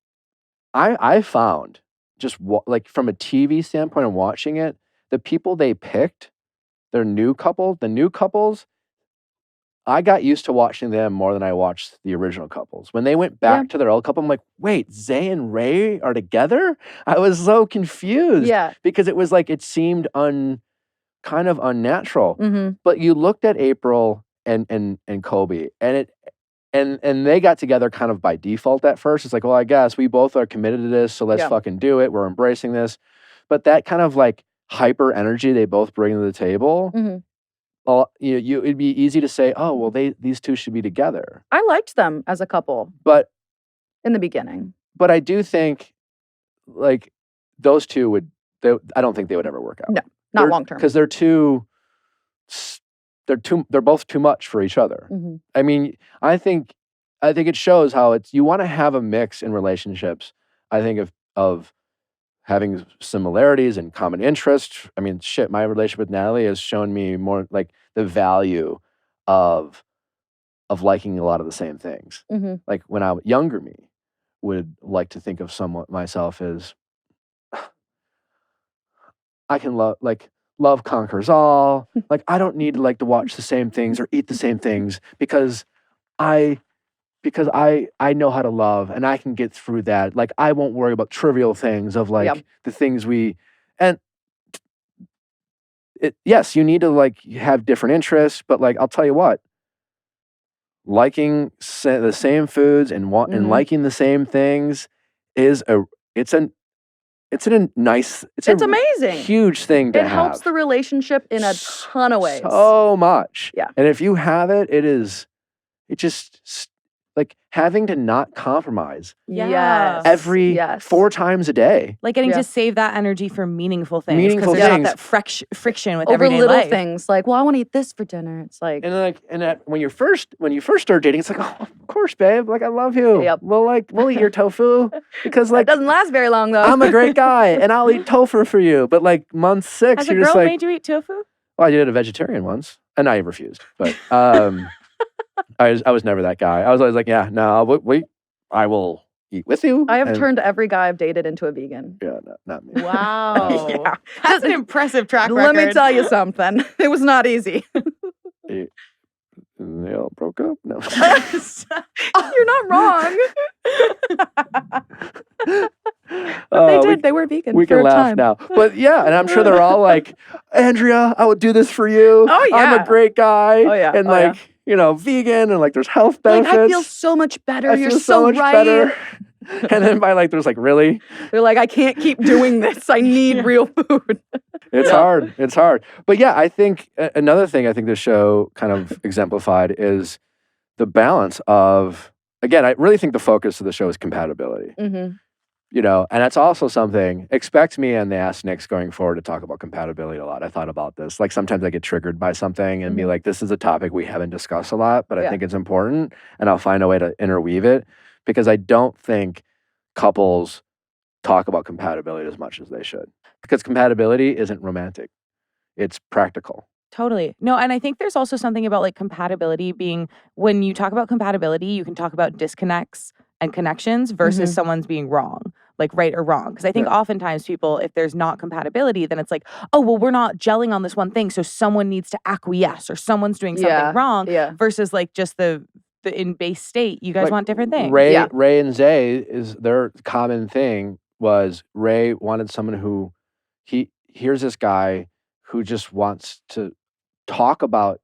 Speaker 1: I found just like from a TV standpoint and watching it, the people they picked, the new couples, I got used to watching them more than I watched the original couples. When they went back to their old couple, I'm like, wait, Zay and Ray are together? I was so confused.
Speaker 2: Yeah.
Speaker 1: Because it was like it seemed kind of unnatural.
Speaker 2: Mhm.
Speaker 1: But you looked at April and Kobe, and they got together kind of by default at first. It's like, well, I guess we both are committed to this, so let's
Speaker 2: Yeah.
Speaker 1: fucking do it. We're embracing this. But that kind of like hyper energy they both bring to the table,
Speaker 2: Mhm.
Speaker 1: well, it'd be easy to say, oh, well, these two should be together.
Speaker 2: I liked them as a couple
Speaker 1: But
Speaker 2: in the beginning.
Speaker 1: I do think like those two I don't think they would ever work out.
Speaker 2: No, not long term.
Speaker 1: Because they're both too much for each other.
Speaker 2: Mhm.
Speaker 1: I mean, I think it shows how you want to have a mix in relationships. I think of having similarities and common interests. I mean, shit, my relationship with Natalie has shown me more like the value of liking a lot of the same things.
Speaker 2: Mhm.
Speaker 1: Like when I was younger, me would like to think of myself as I can love conquers all. Like I don't need to watch the same things or eat the same things because I know how to love and I can get through that. Like I won't worry about trivial things of
Speaker 2: Yep.
Speaker 1: the things and yes, you need to like have different interests, but like I'll tell you what, liking the same foods and and liking the same things is it's a nice, it's
Speaker 2: It's
Speaker 1: a
Speaker 2: amazing.
Speaker 1: huge thing to
Speaker 2: It
Speaker 1: have.
Speaker 2: helps the relationship in a ton of ways.
Speaker 1: So much.
Speaker 2: Yeah.
Speaker 1: And if you have it, it just like having to not compromise
Speaker 2: Yes.
Speaker 1: every
Speaker 2: Yes.
Speaker 1: 4 times a day.
Speaker 5: Like getting
Speaker 2: Yeah.
Speaker 5: to save that energy for meaningful things.
Speaker 1: Meaningful
Speaker 5: Because there's
Speaker 1: things.
Speaker 5: not that friction with
Speaker 2: Over
Speaker 5: everyday
Speaker 2: little
Speaker 5: life.
Speaker 2: things like, well, I want to eat this for dinner. It's like,
Speaker 1: And that when you first start dating, it's like, oh, of course, babe. Like I love you.
Speaker 2: Yep.
Speaker 1: We'll eat your tofu because
Speaker 2: it
Speaker 1: like
Speaker 2: doesn't last very long though.
Speaker 1: I'm a great guy and I'll eat tofu for you. But like month 6,
Speaker 5: Has a
Speaker 1: you're
Speaker 5: girl
Speaker 1: just like,
Speaker 5: made you eat tofu?
Speaker 1: well, I did a vegetarian once and I refused. But I was never that guy. I was always like, yeah, no, I will eat with you.
Speaker 2: I have
Speaker 1: and-
Speaker 2: turned every guy I've dated into a vegan.
Speaker 1: Yeah, not me.
Speaker 5: Wow.
Speaker 2: Yeah.
Speaker 5: That's an impressive track
Speaker 2: Let
Speaker 5: record.
Speaker 2: me tell you something. It was not easy.
Speaker 1: They all broke up? No.
Speaker 2: You're not wrong. But they did. They were vegan
Speaker 1: We
Speaker 2: for
Speaker 1: can
Speaker 2: a
Speaker 1: laugh
Speaker 2: time.
Speaker 1: now. But yeah, and I'm sure they're all like, Andrea, I would do this for you.
Speaker 2: Oh,
Speaker 1: I'm
Speaker 2: yeah.
Speaker 1: a great guy.
Speaker 2: Oh, yeah.
Speaker 1: And
Speaker 2: Oh, yeah.
Speaker 1: like, vegan and like there's health
Speaker 2: Like,
Speaker 1: benefits.
Speaker 2: I feel so much better.
Speaker 1: I
Speaker 2: You're
Speaker 1: feel
Speaker 2: so
Speaker 1: much
Speaker 2: right.
Speaker 1: better. And then by like, there's like, really?
Speaker 2: They're like, I can't keep doing this. I need real food.
Speaker 1: It's hard. It's hard. But yeah, I think another thing I think the show kind of exemplified is the balance of, again, I really think the focus of the show is compatibility.
Speaker 2: Mm-hmm.
Speaker 1: And that's also something, expect me and the Ask Nicks going forward to talk about compatibility a lot. I thought about this. Like sometimes I get triggered by something and be like, this is a topic we haven't discussed a lot, but I think it's important and I'll find a way to interweave it because I don't think couples talk about compatibility as much as they should. Because compatibility isn't romantic. It's practical.
Speaker 5: Totally. No, and I think there's also something about like compatibility being, when you talk about compatibility, you can talk about disconnects and connections versus someone's being wrong, like right or wrong. Because I think oftentimes people, if there's not compatibility, then it's like, oh, well, we're not gelling on this one thing, so someone needs to acquiesce or someone's doing something wrong.
Speaker 2: Yeah.
Speaker 5: Versus like just the in base state, you guys
Speaker 1: Like,
Speaker 5: want different things.
Speaker 1: Ray and Zay, is their common thing was Ray wanted someone who, here's this guy who just wants to talk about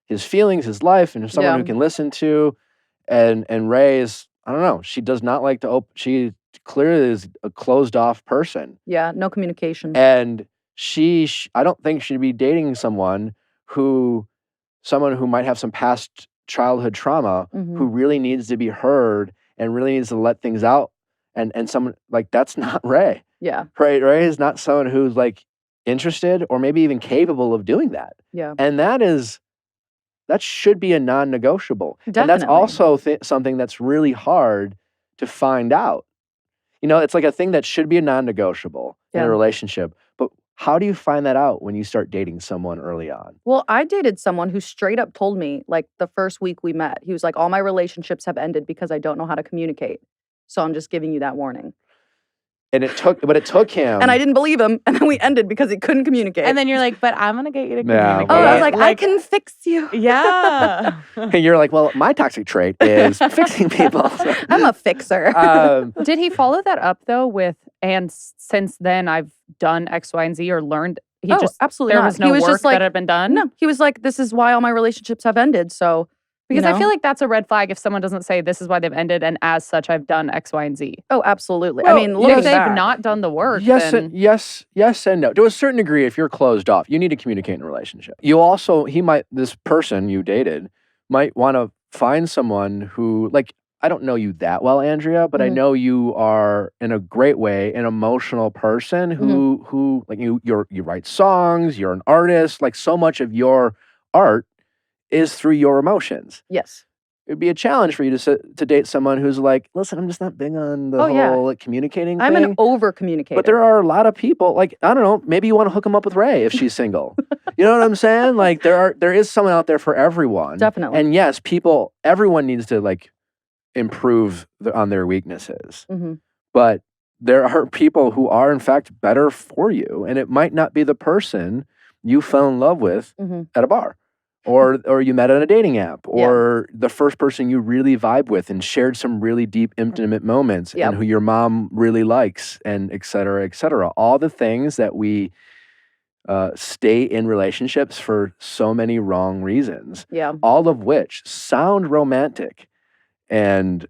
Speaker 1: his feelings, his life, and someone who can listen to. And Ray is, I don't know, she does not like to open. She clearly is a closed off person.
Speaker 2: Yeah, no communication.
Speaker 1: And I don't think she'd be dating someone who might have some past childhood trauma, who really needs to be heard and really needs to let things out. And someone like, that's not Ray.
Speaker 2: Yeah.
Speaker 1: Ray is not someone who's like interested or maybe even capable of doing that.
Speaker 2: Yeah.
Speaker 1: And that should be a non-negotiable.
Speaker 2: Definitely.
Speaker 1: And that's also something that's really hard to find out. It's like a thing that should be a non-negotiable in a relationship. But how do you find that out when you start dating someone early on?
Speaker 2: Well, I dated someone who straight up told me, like the first week we met, he was like, all my relationships have ended because I don't know how to communicate. So I'm just giving you that warning.
Speaker 1: And it took him.
Speaker 2: And I didn't believe him. And then we ended because he couldn't communicate.
Speaker 5: And then you're like, but I'm going to get you to
Speaker 1: Yeah,
Speaker 5: communicate.
Speaker 2: I was
Speaker 1: Right.
Speaker 2: like, I can fix you.
Speaker 5: Yeah.
Speaker 1: And you're like, well, my toxic trait is fixing people. So,
Speaker 2: I'm a fixer.
Speaker 3: Did he follow that up though with, and since then I've done X, Y, and Z or learned? He just
Speaker 2: absolutely
Speaker 3: there
Speaker 2: not.
Speaker 3: was no
Speaker 2: he was
Speaker 3: work
Speaker 2: just like,
Speaker 3: that had been done?
Speaker 2: no, he was like, this is why all my relationships have ended. So,
Speaker 3: Because I feel like that's a red flag if someone doesn't say this is why they've ended and as such I've done X, Y, and Z.
Speaker 2: Oh, absolutely.
Speaker 1: Well,
Speaker 2: I mean,
Speaker 3: If
Speaker 2: looking
Speaker 3: they've
Speaker 2: back,
Speaker 3: not done the work,
Speaker 1: yes,
Speaker 3: then
Speaker 1: yes and no. To a certain degree, if you're closed off, you need to communicate in a relationship. You also, this person you dated might want to find someone who, like, I don't know you that well, Andrea, but I know you are in a great way an emotional person who like you write songs, you're an artist, like so much of your art is through your emotions.
Speaker 2: Yes.
Speaker 1: It'd be a challenge for you to date someone who's like, listen, I'm just not big on the whole like, communicating
Speaker 2: I'm
Speaker 1: thing.
Speaker 2: an over communicator.
Speaker 1: But there are a lot of people, like, I don't know, maybe you want to hook them up with Ray if she's single. You know what I'm saying? Like, there is someone out there for everyone.
Speaker 2: Definitely.
Speaker 1: And yes, everyone needs to like improve on their weaknesses. But there are people who are in fact better for you, and it might not be the person you fell in love with at a bar. Or you met on a dating app, or the first person you really vibe with and shared some really deep, intimate moments, and who your mom really likes, and et cetera, et cetera. All the things that we stay in relationships for so many wrong reasons,
Speaker 2: Yeah.
Speaker 1: all of which sound romantic, but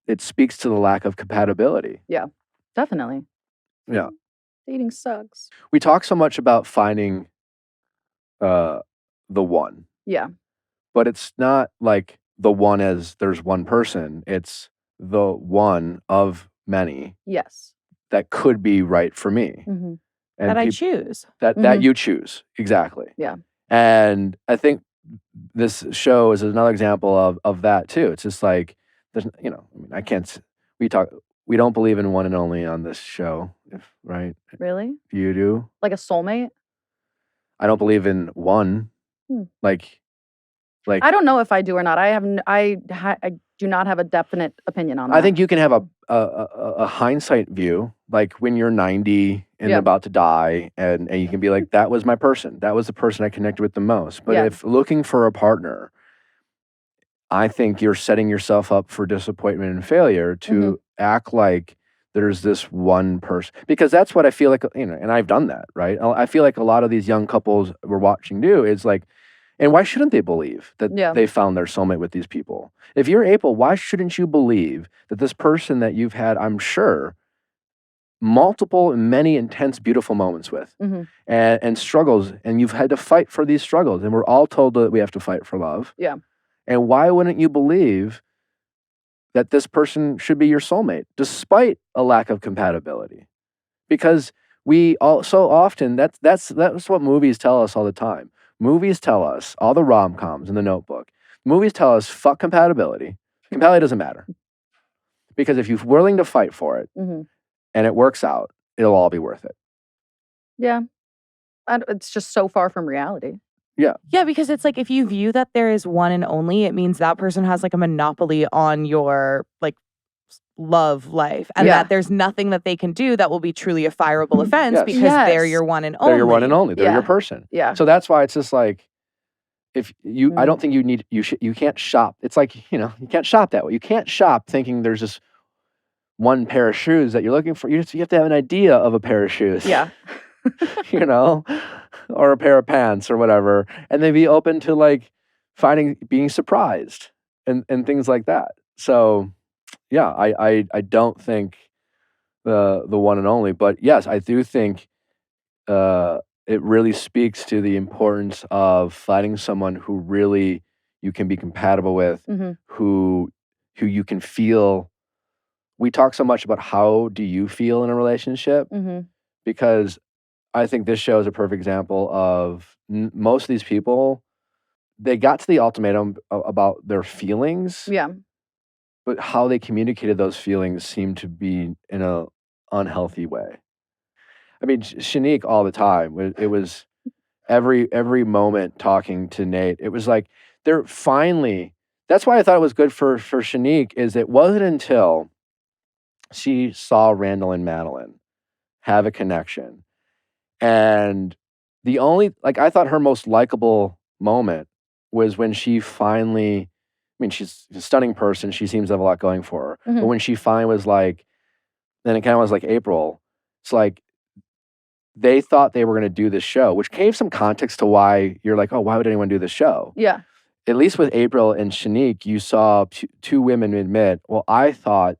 Speaker 1: it speaks to the lack of compatibility.
Speaker 2: Definitely.
Speaker 1: Yeah.
Speaker 2: Dating sucks.
Speaker 1: We talk so much about finding the one,
Speaker 2: Yeah.
Speaker 1: but it's not like the one as there's one person. It's the one of many
Speaker 2: Yes.
Speaker 1: that could be right for me.
Speaker 2: Mm-hmm.
Speaker 1: And
Speaker 5: That I choose.
Speaker 1: that you choose. Exactly.
Speaker 2: Yeah.
Speaker 1: And I think this show is another example of that too. It's just like there's I mean, I can't we don't believe in one and only on this show, right?
Speaker 2: Really?
Speaker 1: You do?
Speaker 2: Like a soulmate?
Speaker 1: I don't believe in one.
Speaker 2: Hmm.
Speaker 1: Like
Speaker 2: I don't know if I do or not. I do not have a definite opinion on that.
Speaker 1: I think you can have a hindsight view, like when you're 90 and
Speaker 2: Yeah.
Speaker 1: about to die, and you can be like, that was my person. That was the person I connected with the most. But
Speaker 2: Yeah.
Speaker 1: if looking for a partner, I think you're setting yourself up for disappointment and failure to act like there's this one person. Because that's what I feel like, and I've done that, right? I feel like a lot of these young couples we're watching do is like, and why shouldn't they believe that
Speaker 2: Yeah.
Speaker 1: they found their soulmate with these people? If you're April, why shouldn't you believe that this person that you've had, I'm sure, multiple, many intense, beautiful moments with and struggles, and you've had to fight for these struggles, and we're all told that we have to fight for love.
Speaker 2: Yeah.
Speaker 1: And why wouldn't you believe that this person should be your soulmate, despite a lack of compatibility? Because we all so often that's what movies tell us all the time. Movies tell us, all the rom-coms in the Notebook, movies tell us, fuck compatibility. Compatibility doesn't matter. Because if you're willing to fight for it and it works out, it'll all be worth it.
Speaker 2: Yeah. It's just so far from reality.
Speaker 5: Yeah, because it's like if you view that there is one and only, it means that person has like a monopoly on your like love life, and
Speaker 2: Yeah.
Speaker 5: that there's nothing that they can do that will be truly a fireable offense
Speaker 1: Yes.
Speaker 5: because they're
Speaker 2: Yes.
Speaker 5: your one and only.
Speaker 1: They're your one and only. They're
Speaker 2: Yeah.
Speaker 1: your person.
Speaker 2: Yeah.
Speaker 1: So that's why it's just like, if you, I don't think you can't shop. It's like, you can't shop that way. You can't shop thinking there's just one pair of shoes that you're looking for. You have to have an idea of a pair of shoes.
Speaker 2: Yeah.
Speaker 1: Or a pair of pants or whatever, and then be open to like being surprised and things like that. So yeah, I don't think the one and only, but yes, I do think it really speaks to the importance of finding someone who really you can be compatible with, who you can feel. We talk so much about how do you feel in a relationship, because I think this show is a perfect example of most of these people, they got to the ultimatum about their feelings,
Speaker 2: Yeah.
Speaker 1: but how they communicated those feelings seemed to be in a unhealthy way. I mean, Shanique all the time, it was every moment talking to Nate, it was like they're finally, that's why I thought it was good for Shanique, is it wasn't until she saw Randall and Madeline have a connection. And the only, like, I thought her most likable moment was when she finally, I mean, she's a stunning person. She seems to have a lot going for her. But when she finally was like, then it kind of was like April. It's like they thought they were going to do this show, which gave some context to why you're like, oh, why would anyone do this show?
Speaker 2: Yeah.
Speaker 1: At least with April and Shanique, you saw two women admit, well, I thought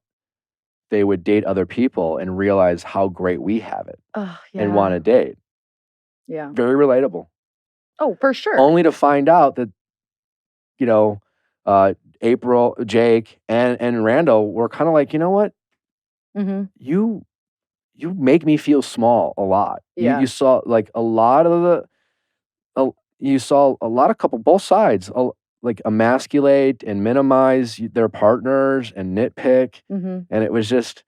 Speaker 1: they would date other people and realize how great we have it and want to date.
Speaker 2: Yeah.
Speaker 1: Very relatable.
Speaker 2: Oh, for sure.
Speaker 1: Only to find out that, April, Jake, and Randall were kind of like, you know what? You make me feel small a lot.
Speaker 2: Yeah.
Speaker 1: You saw like a lot of you saw a lot of both sides, like emasculate and minimize their partners and nitpick. And it was just,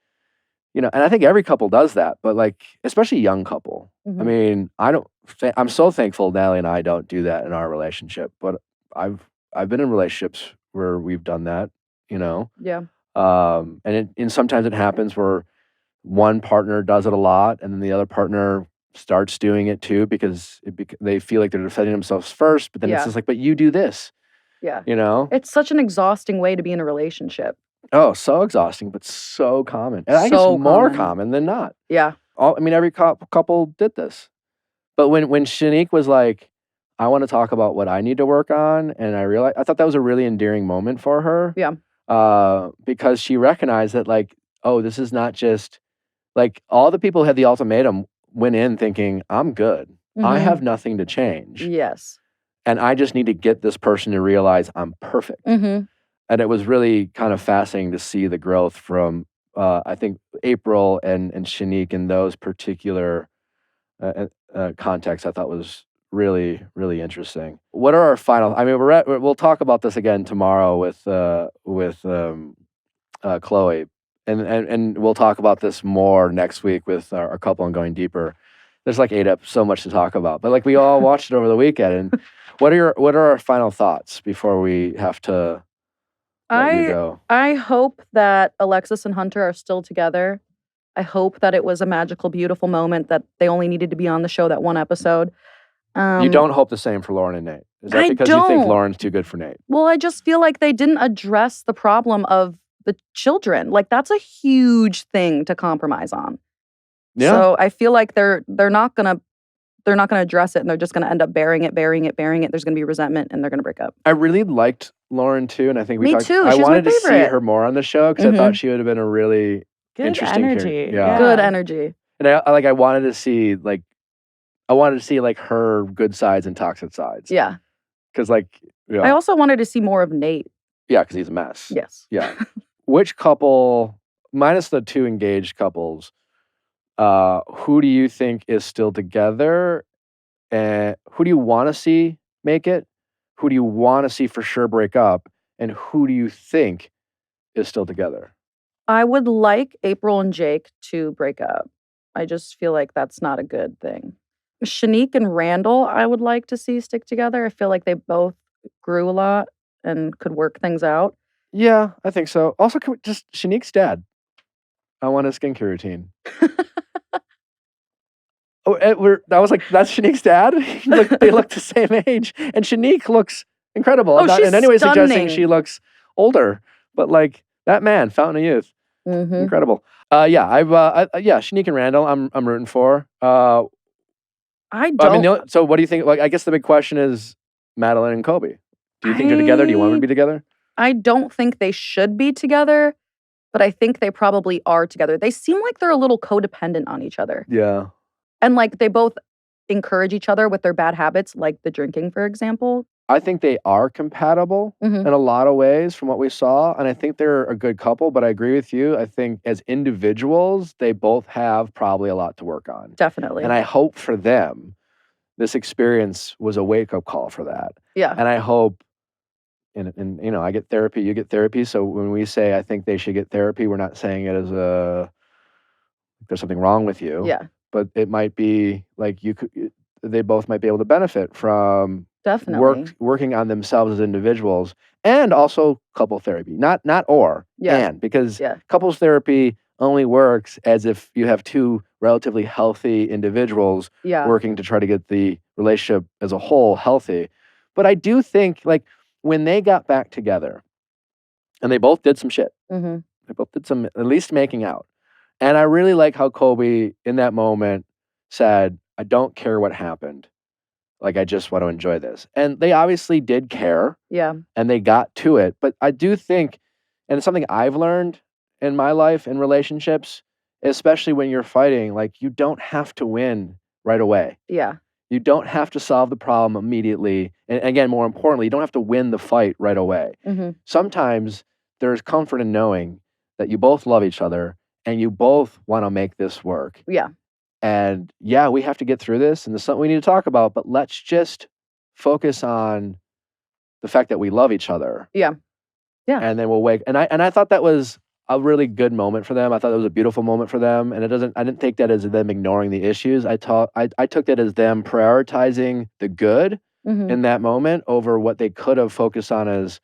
Speaker 1: and I think every couple does that, but like, especially young couple. I mean, I'm so thankful Natalie and I don't do that in our relationship, but I've been in relationships where we've done that,
Speaker 2: Yeah.
Speaker 1: and sometimes it happens where one partner does it a lot and then the other partner starts doing it too because they feel like they're defending themselves first, but then it's just like, but you do this,
Speaker 2: Yeah. It's such an exhausting way to be in a relationship.
Speaker 1: Oh, so exhausting, but so common. And I think
Speaker 2: So
Speaker 1: it's more
Speaker 2: common.
Speaker 1: common than not.
Speaker 2: Yeah.
Speaker 1: every couple did this. But when Shanique was like, I want to talk about what I need to work on, and I thought that was a really endearing moment for her.
Speaker 2: Yeah.
Speaker 1: Because she recognized that, like, oh, this is not just, like, all the people who had the ultimatum went in thinking, I'm good. I
Speaker 2: Mhm.
Speaker 1: have nothing to change.
Speaker 2: Yes.
Speaker 1: And I just need to get this person to realize I'm perfect.
Speaker 2: Mm-hmm.
Speaker 1: And it was really kind of fascinating to see the growth from, I think, April and Shanique in those particular contexts. I thought was really, really interesting. What are our final? I mean, we'll talk about this again tomorrow with Chloe, and we'll talk about this more next week with our couple and going deeper. There's like so much to talk about, but like we all watched it over the weekend. And what are our final thoughts before we have to let you go?
Speaker 2: I hope that Alexis and Hunter are still together. I hope that it was a magical, beautiful moment that they only needed to be on the show that one episode.
Speaker 1: You don't hope the same for Lauren and Nate. Is that
Speaker 2: I
Speaker 1: because you think
Speaker 2: don't.
Speaker 1: Lauren's too good for Nate?
Speaker 2: Well, I just feel like they didn't address the problem of the children. Like that's a huge thing to compromise on.
Speaker 1: Yeah.
Speaker 2: So I feel like they're not gonna address it, and they're just gonna end up bearing it. There's gonna be resentment, and they're gonna break up.
Speaker 1: I really liked Lauren too, and I think
Speaker 2: Me
Speaker 1: talked.
Speaker 2: too.
Speaker 1: I
Speaker 2: She's my
Speaker 1: wanted to see
Speaker 2: favorite.
Speaker 1: her more on the show because I thought she would have been a really
Speaker 5: Good
Speaker 1: interesting
Speaker 5: energy.
Speaker 1: character. Yeah.
Speaker 2: Good energy.
Speaker 1: And I wanted to see like her good sides and toxic sides.
Speaker 2: Yeah.
Speaker 1: Because I
Speaker 2: I also wanted to see more of Nate.
Speaker 1: yeah, because he's a mess.
Speaker 2: Yes.
Speaker 1: Yeah. Which couple, minus the two engaged couples, who do you think is still together? And who do you want to see make it? Who do you want to see for sure break up? And who do you think is still together?
Speaker 2: I would like April and Jake to break up. I just feel like that's not a good thing. Shanique and Randall, I would like to see stick together. I feel like they both grew a lot and could work things out.
Speaker 1: Yeah, I think so. Also, just Shanique's dad. I want a skincare routine. That's Shanique's dad? They look the same age. And Shanique looks incredible.
Speaker 2: Oh,
Speaker 1: I'm not
Speaker 2: she's
Speaker 1: in any way suggesting
Speaker 2: stunning.
Speaker 1: she looks older, but like that man, fountain of youth.
Speaker 2: Mm-hmm.
Speaker 1: Incredible. Shanique and Randall, I'm rooting for.
Speaker 2: I don't.
Speaker 1: So what do you think? Like, I guess the big question is Madeline and Kobe. Do you think they're together? Do you want them to be together?
Speaker 2: I don't think they should be together, but I think they probably are together. They seem like they're a little codependent on each other.
Speaker 1: Yeah.
Speaker 2: And like they both encourage each other with their bad habits, like the drinking, for example.
Speaker 1: I think they are compatible
Speaker 2: Mhm.
Speaker 1: in a lot of ways from what we saw. And I think they're a good couple, but I agree with you. I think as individuals, they both have probably a lot to work on.
Speaker 2: Definitely.
Speaker 1: And I hope for them, this experience was a wake-up call for that.
Speaker 2: Yeah.
Speaker 1: And I hope, and I get therapy, you get therapy. So when we say I think they should get therapy, we're not saying it as there's something wrong with you.
Speaker 2: Yeah.
Speaker 1: But it might be like they both might be able to benefit from
Speaker 2: Definitely.
Speaker 1: working on themselves as individuals, and also couple therapy. Not or, and, because couples therapy only works as if you have two relatively healthy individuals working to try to get the relationship as a whole healthy. But I do think like when they got back together and they both did some shit.
Speaker 2: Mm-hmm.
Speaker 1: They both did some, at least making out. And I really like how Kobe in that moment said, I don't care what happened. Like, I just want to enjoy this. And they obviously did care.
Speaker 2: Yeah.
Speaker 1: And they got to it. But I do think, and it's something I've learned in my life in relationships, especially when you're fighting, like you don't have to win right away.
Speaker 2: Yeah.
Speaker 1: You don't have to solve the problem immediately. And again, more importantly, you don't have to win the fight right away.
Speaker 2: Mm-hmm.
Speaker 1: Sometimes there's comfort in knowing that you both love each other and you both want to make this work.
Speaker 2: Yeah.
Speaker 1: And yeah, we have to get through this and there's something we need to talk about, but let's just focus on the fact that we love each other.
Speaker 2: Yeah. Yeah.
Speaker 1: And then we'll wake. And I thought that was a really good moment for them. I thought it was a beautiful moment for them. And I didn't take that as them ignoring the issues. I took that as them prioritizing the good in that moment over what they could have focused on as,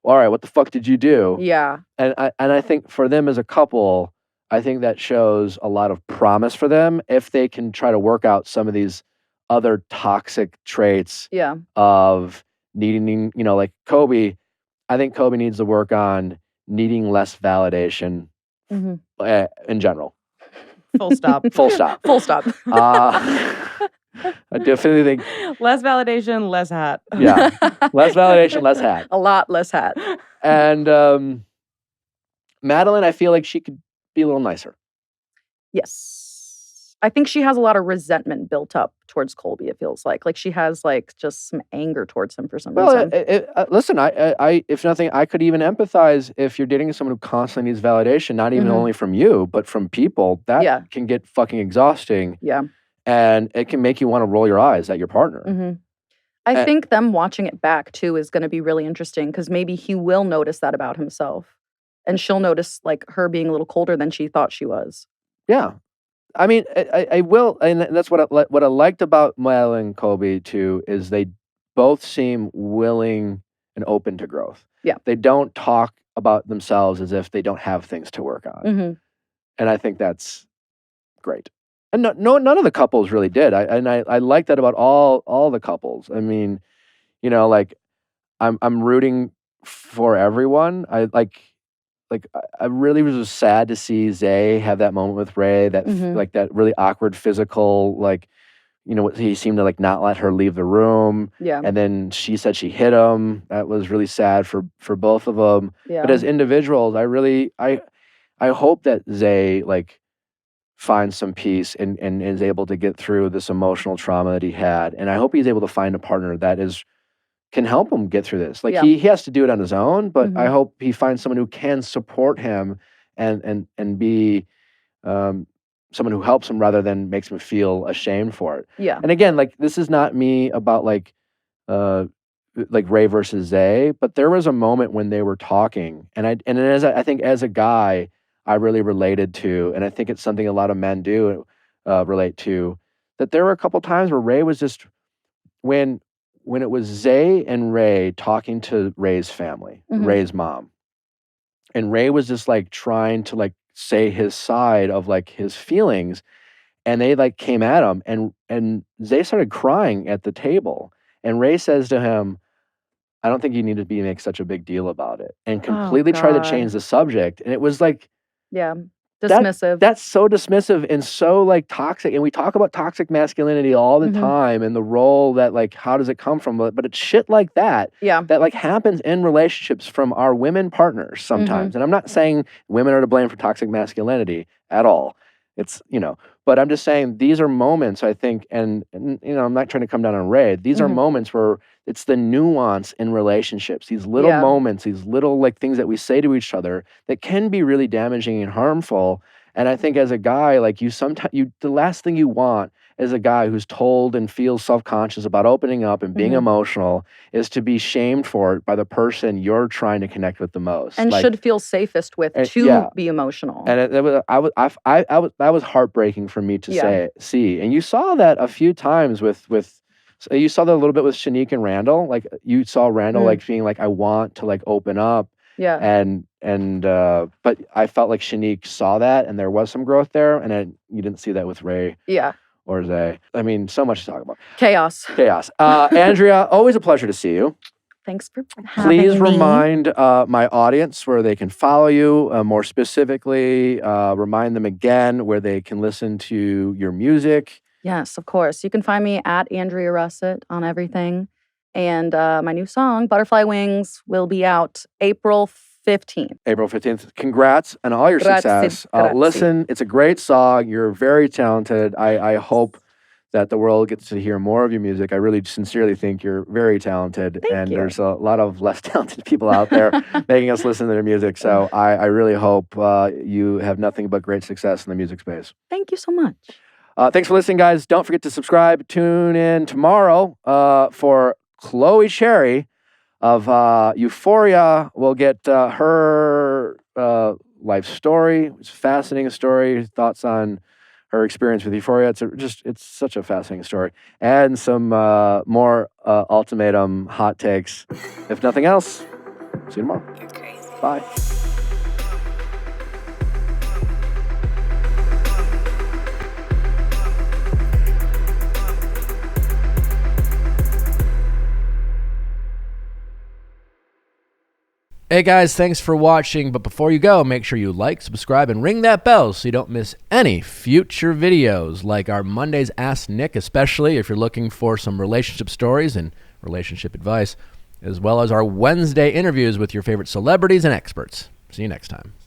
Speaker 1: all right, what the fuck did you do?
Speaker 2: Yeah.
Speaker 1: And I think for them as a couple, I think that shows a lot of promise for them if they can try to work out some of these other toxic traits of needing, like Kobe. I think Kobe needs to work on needing less validation in general.
Speaker 5: Full stop.
Speaker 1: Full stop.
Speaker 2: Full stop.
Speaker 1: I definitely think,
Speaker 5: Less validation, less hat.
Speaker 1: yeah, less validation, less hat.
Speaker 2: A lot less hat.
Speaker 1: And Madeline, I feel like she could be a little nicer.
Speaker 2: Yes. I think she has a lot of resentment built up towards Colby, it feels like. Like she has like just some anger towards him for some reason.
Speaker 1: Listen, I, if nothing, I could even empathize if you're dating someone who constantly needs validation, not even only from you, but from people. That can get fucking exhausting.
Speaker 2: Yeah.
Speaker 1: And it can make you want to roll your eyes at your partner.
Speaker 2: I think them watching it back too is going to be really interesting because maybe he will notice that about himself. And she'll notice like her being a little colder than she thought she was.
Speaker 1: Yeah. I mean, I will, and that's what I liked about Marilyn and Colby too, is they both seem willing and open to growth.
Speaker 2: Yeah.
Speaker 1: They don't talk about themselves as if they don't have things to work on. And I think that's great. And none of the couples really did. I like that about all the couples. I mean, you know, like I'm rooting for everyone. I really was sad to see Zay have that moment with Ray, that like that really awkward physical, like, you know, he seemed to like not let her leave the room.
Speaker 2: Yeah.
Speaker 1: And then she said she hit him. That was really sad for both of them.
Speaker 2: Yeah.
Speaker 1: But as individuals, I hope that Zay like finds some peace and is able to get through this emotional trauma that he had. And I hope he's able to find a partner that can help him get through this. Like he has to do it on his own, but I hope he finds someone who can support him and be someone who helps him rather than makes him feel ashamed for it.
Speaker 2: Yeah.
Speaker 1: And again, like this is not me about like Ray versus Zay, but there was a moment when they were talking, and I think as a guy, I really related to, and I think it's something a lot of men do relate to, that there were a couple times where Ray was just when it was Zay and Ray talking to Ray's family, Ray's mom, and Ray was just like trying to like say his side of like his feelings, and they like came at him, and Zay started crying at the table, and Ray says to him, "I don't think you need to make such a big deal about it," and completely tried to change the subject, and it was like,
Speaker 2: yeah, dismissive.
Speaker 1: That's so dismissive and so like toxic. And we talk about toxic masculinity all the time and the role that like, how does it come from? But it's shit like that.
Speaker 2: Yeah.
Speaker 1: That like happens in relationships from our women partners sometimes. And I'm not saying women are to blame for toxic masculinity at all. It's, you know, but I'm just saying these are moments, I think, and you know, I'm not trying to come down on Ray. These are moments where it's the nuance in relationships, these little moments, these little like things that we say to each other that can be really damaging and harmful. And I think as a guy, like the last thing you want as a guy who's told and feels self-conscious about opening up and being emotional is to be shamed for it by the person you're trying to connect with the most.
Speaker 2: And
Speaker 1: like,
Speaker 2: should feel safest with to be emotional.
Speaker 1: And that was heartbreaking for me to see. And you saw that a few times with you saw that a little bit with Shanique and Randall. Like you saw Randall like being like, I want to like open up.
Speaker 2: Yeah.
Speaker 1: And but I felt like Shanique saw that and there was some growth there. And you didn't see that with Ray.
Speaker 2: Yeah.
Speaker 1: Or Zay. I mean, so much to talk about.
Speaker 2: Chaos.
Speaker 1: Andrea, always a pleasure to see you.
Speaker 2: Thanks for having me.
Speaker 1: Please remind my audience where they can follow you. More specifically, remind them again where they can listen to your music.
Speaker 2: Yes, of course. You can find me at Andrea Russett on everything. And my new song, Butterfly Wings, will be out April 15th.
Speaker 1: April 15th. Congrats on all your success. Listen, it's a great song. You're very talented. I hope that the world gets to hear more of your music. I really sincerely think you're very talented.
Speaker 2: Thank you.
Speaker 1: There's a lot of less talented people out there making us listen to their music. So I really hope you have nothing but great success in the music space.
Speaker 2: Thank you so much.
Speaker 1: Thanks for listening, guys. Don't forget to subscribe. Tune in tomorrow for Chloe Cherry of Euphoria. We'll get her life story. It's a fascinating story. Thoughts on her experience with Euphoria. It's such a fascinating story. And some more Ultimatum hot takes. If nothing else, see you tomorrow.
Speaker 4: You're crazy.
Speaker 1: Bye.
Speaker 6: Hey guys, thanks for watching. But before you go, make sure you like, subscribe, and ring that bell so you don't miss any future videos, like our Mondays Ask Nick, especially if you're looking for some relationship stories and relationship advice, as well as our Wednesday interviews with your favorite celebrities and experts. See you next time.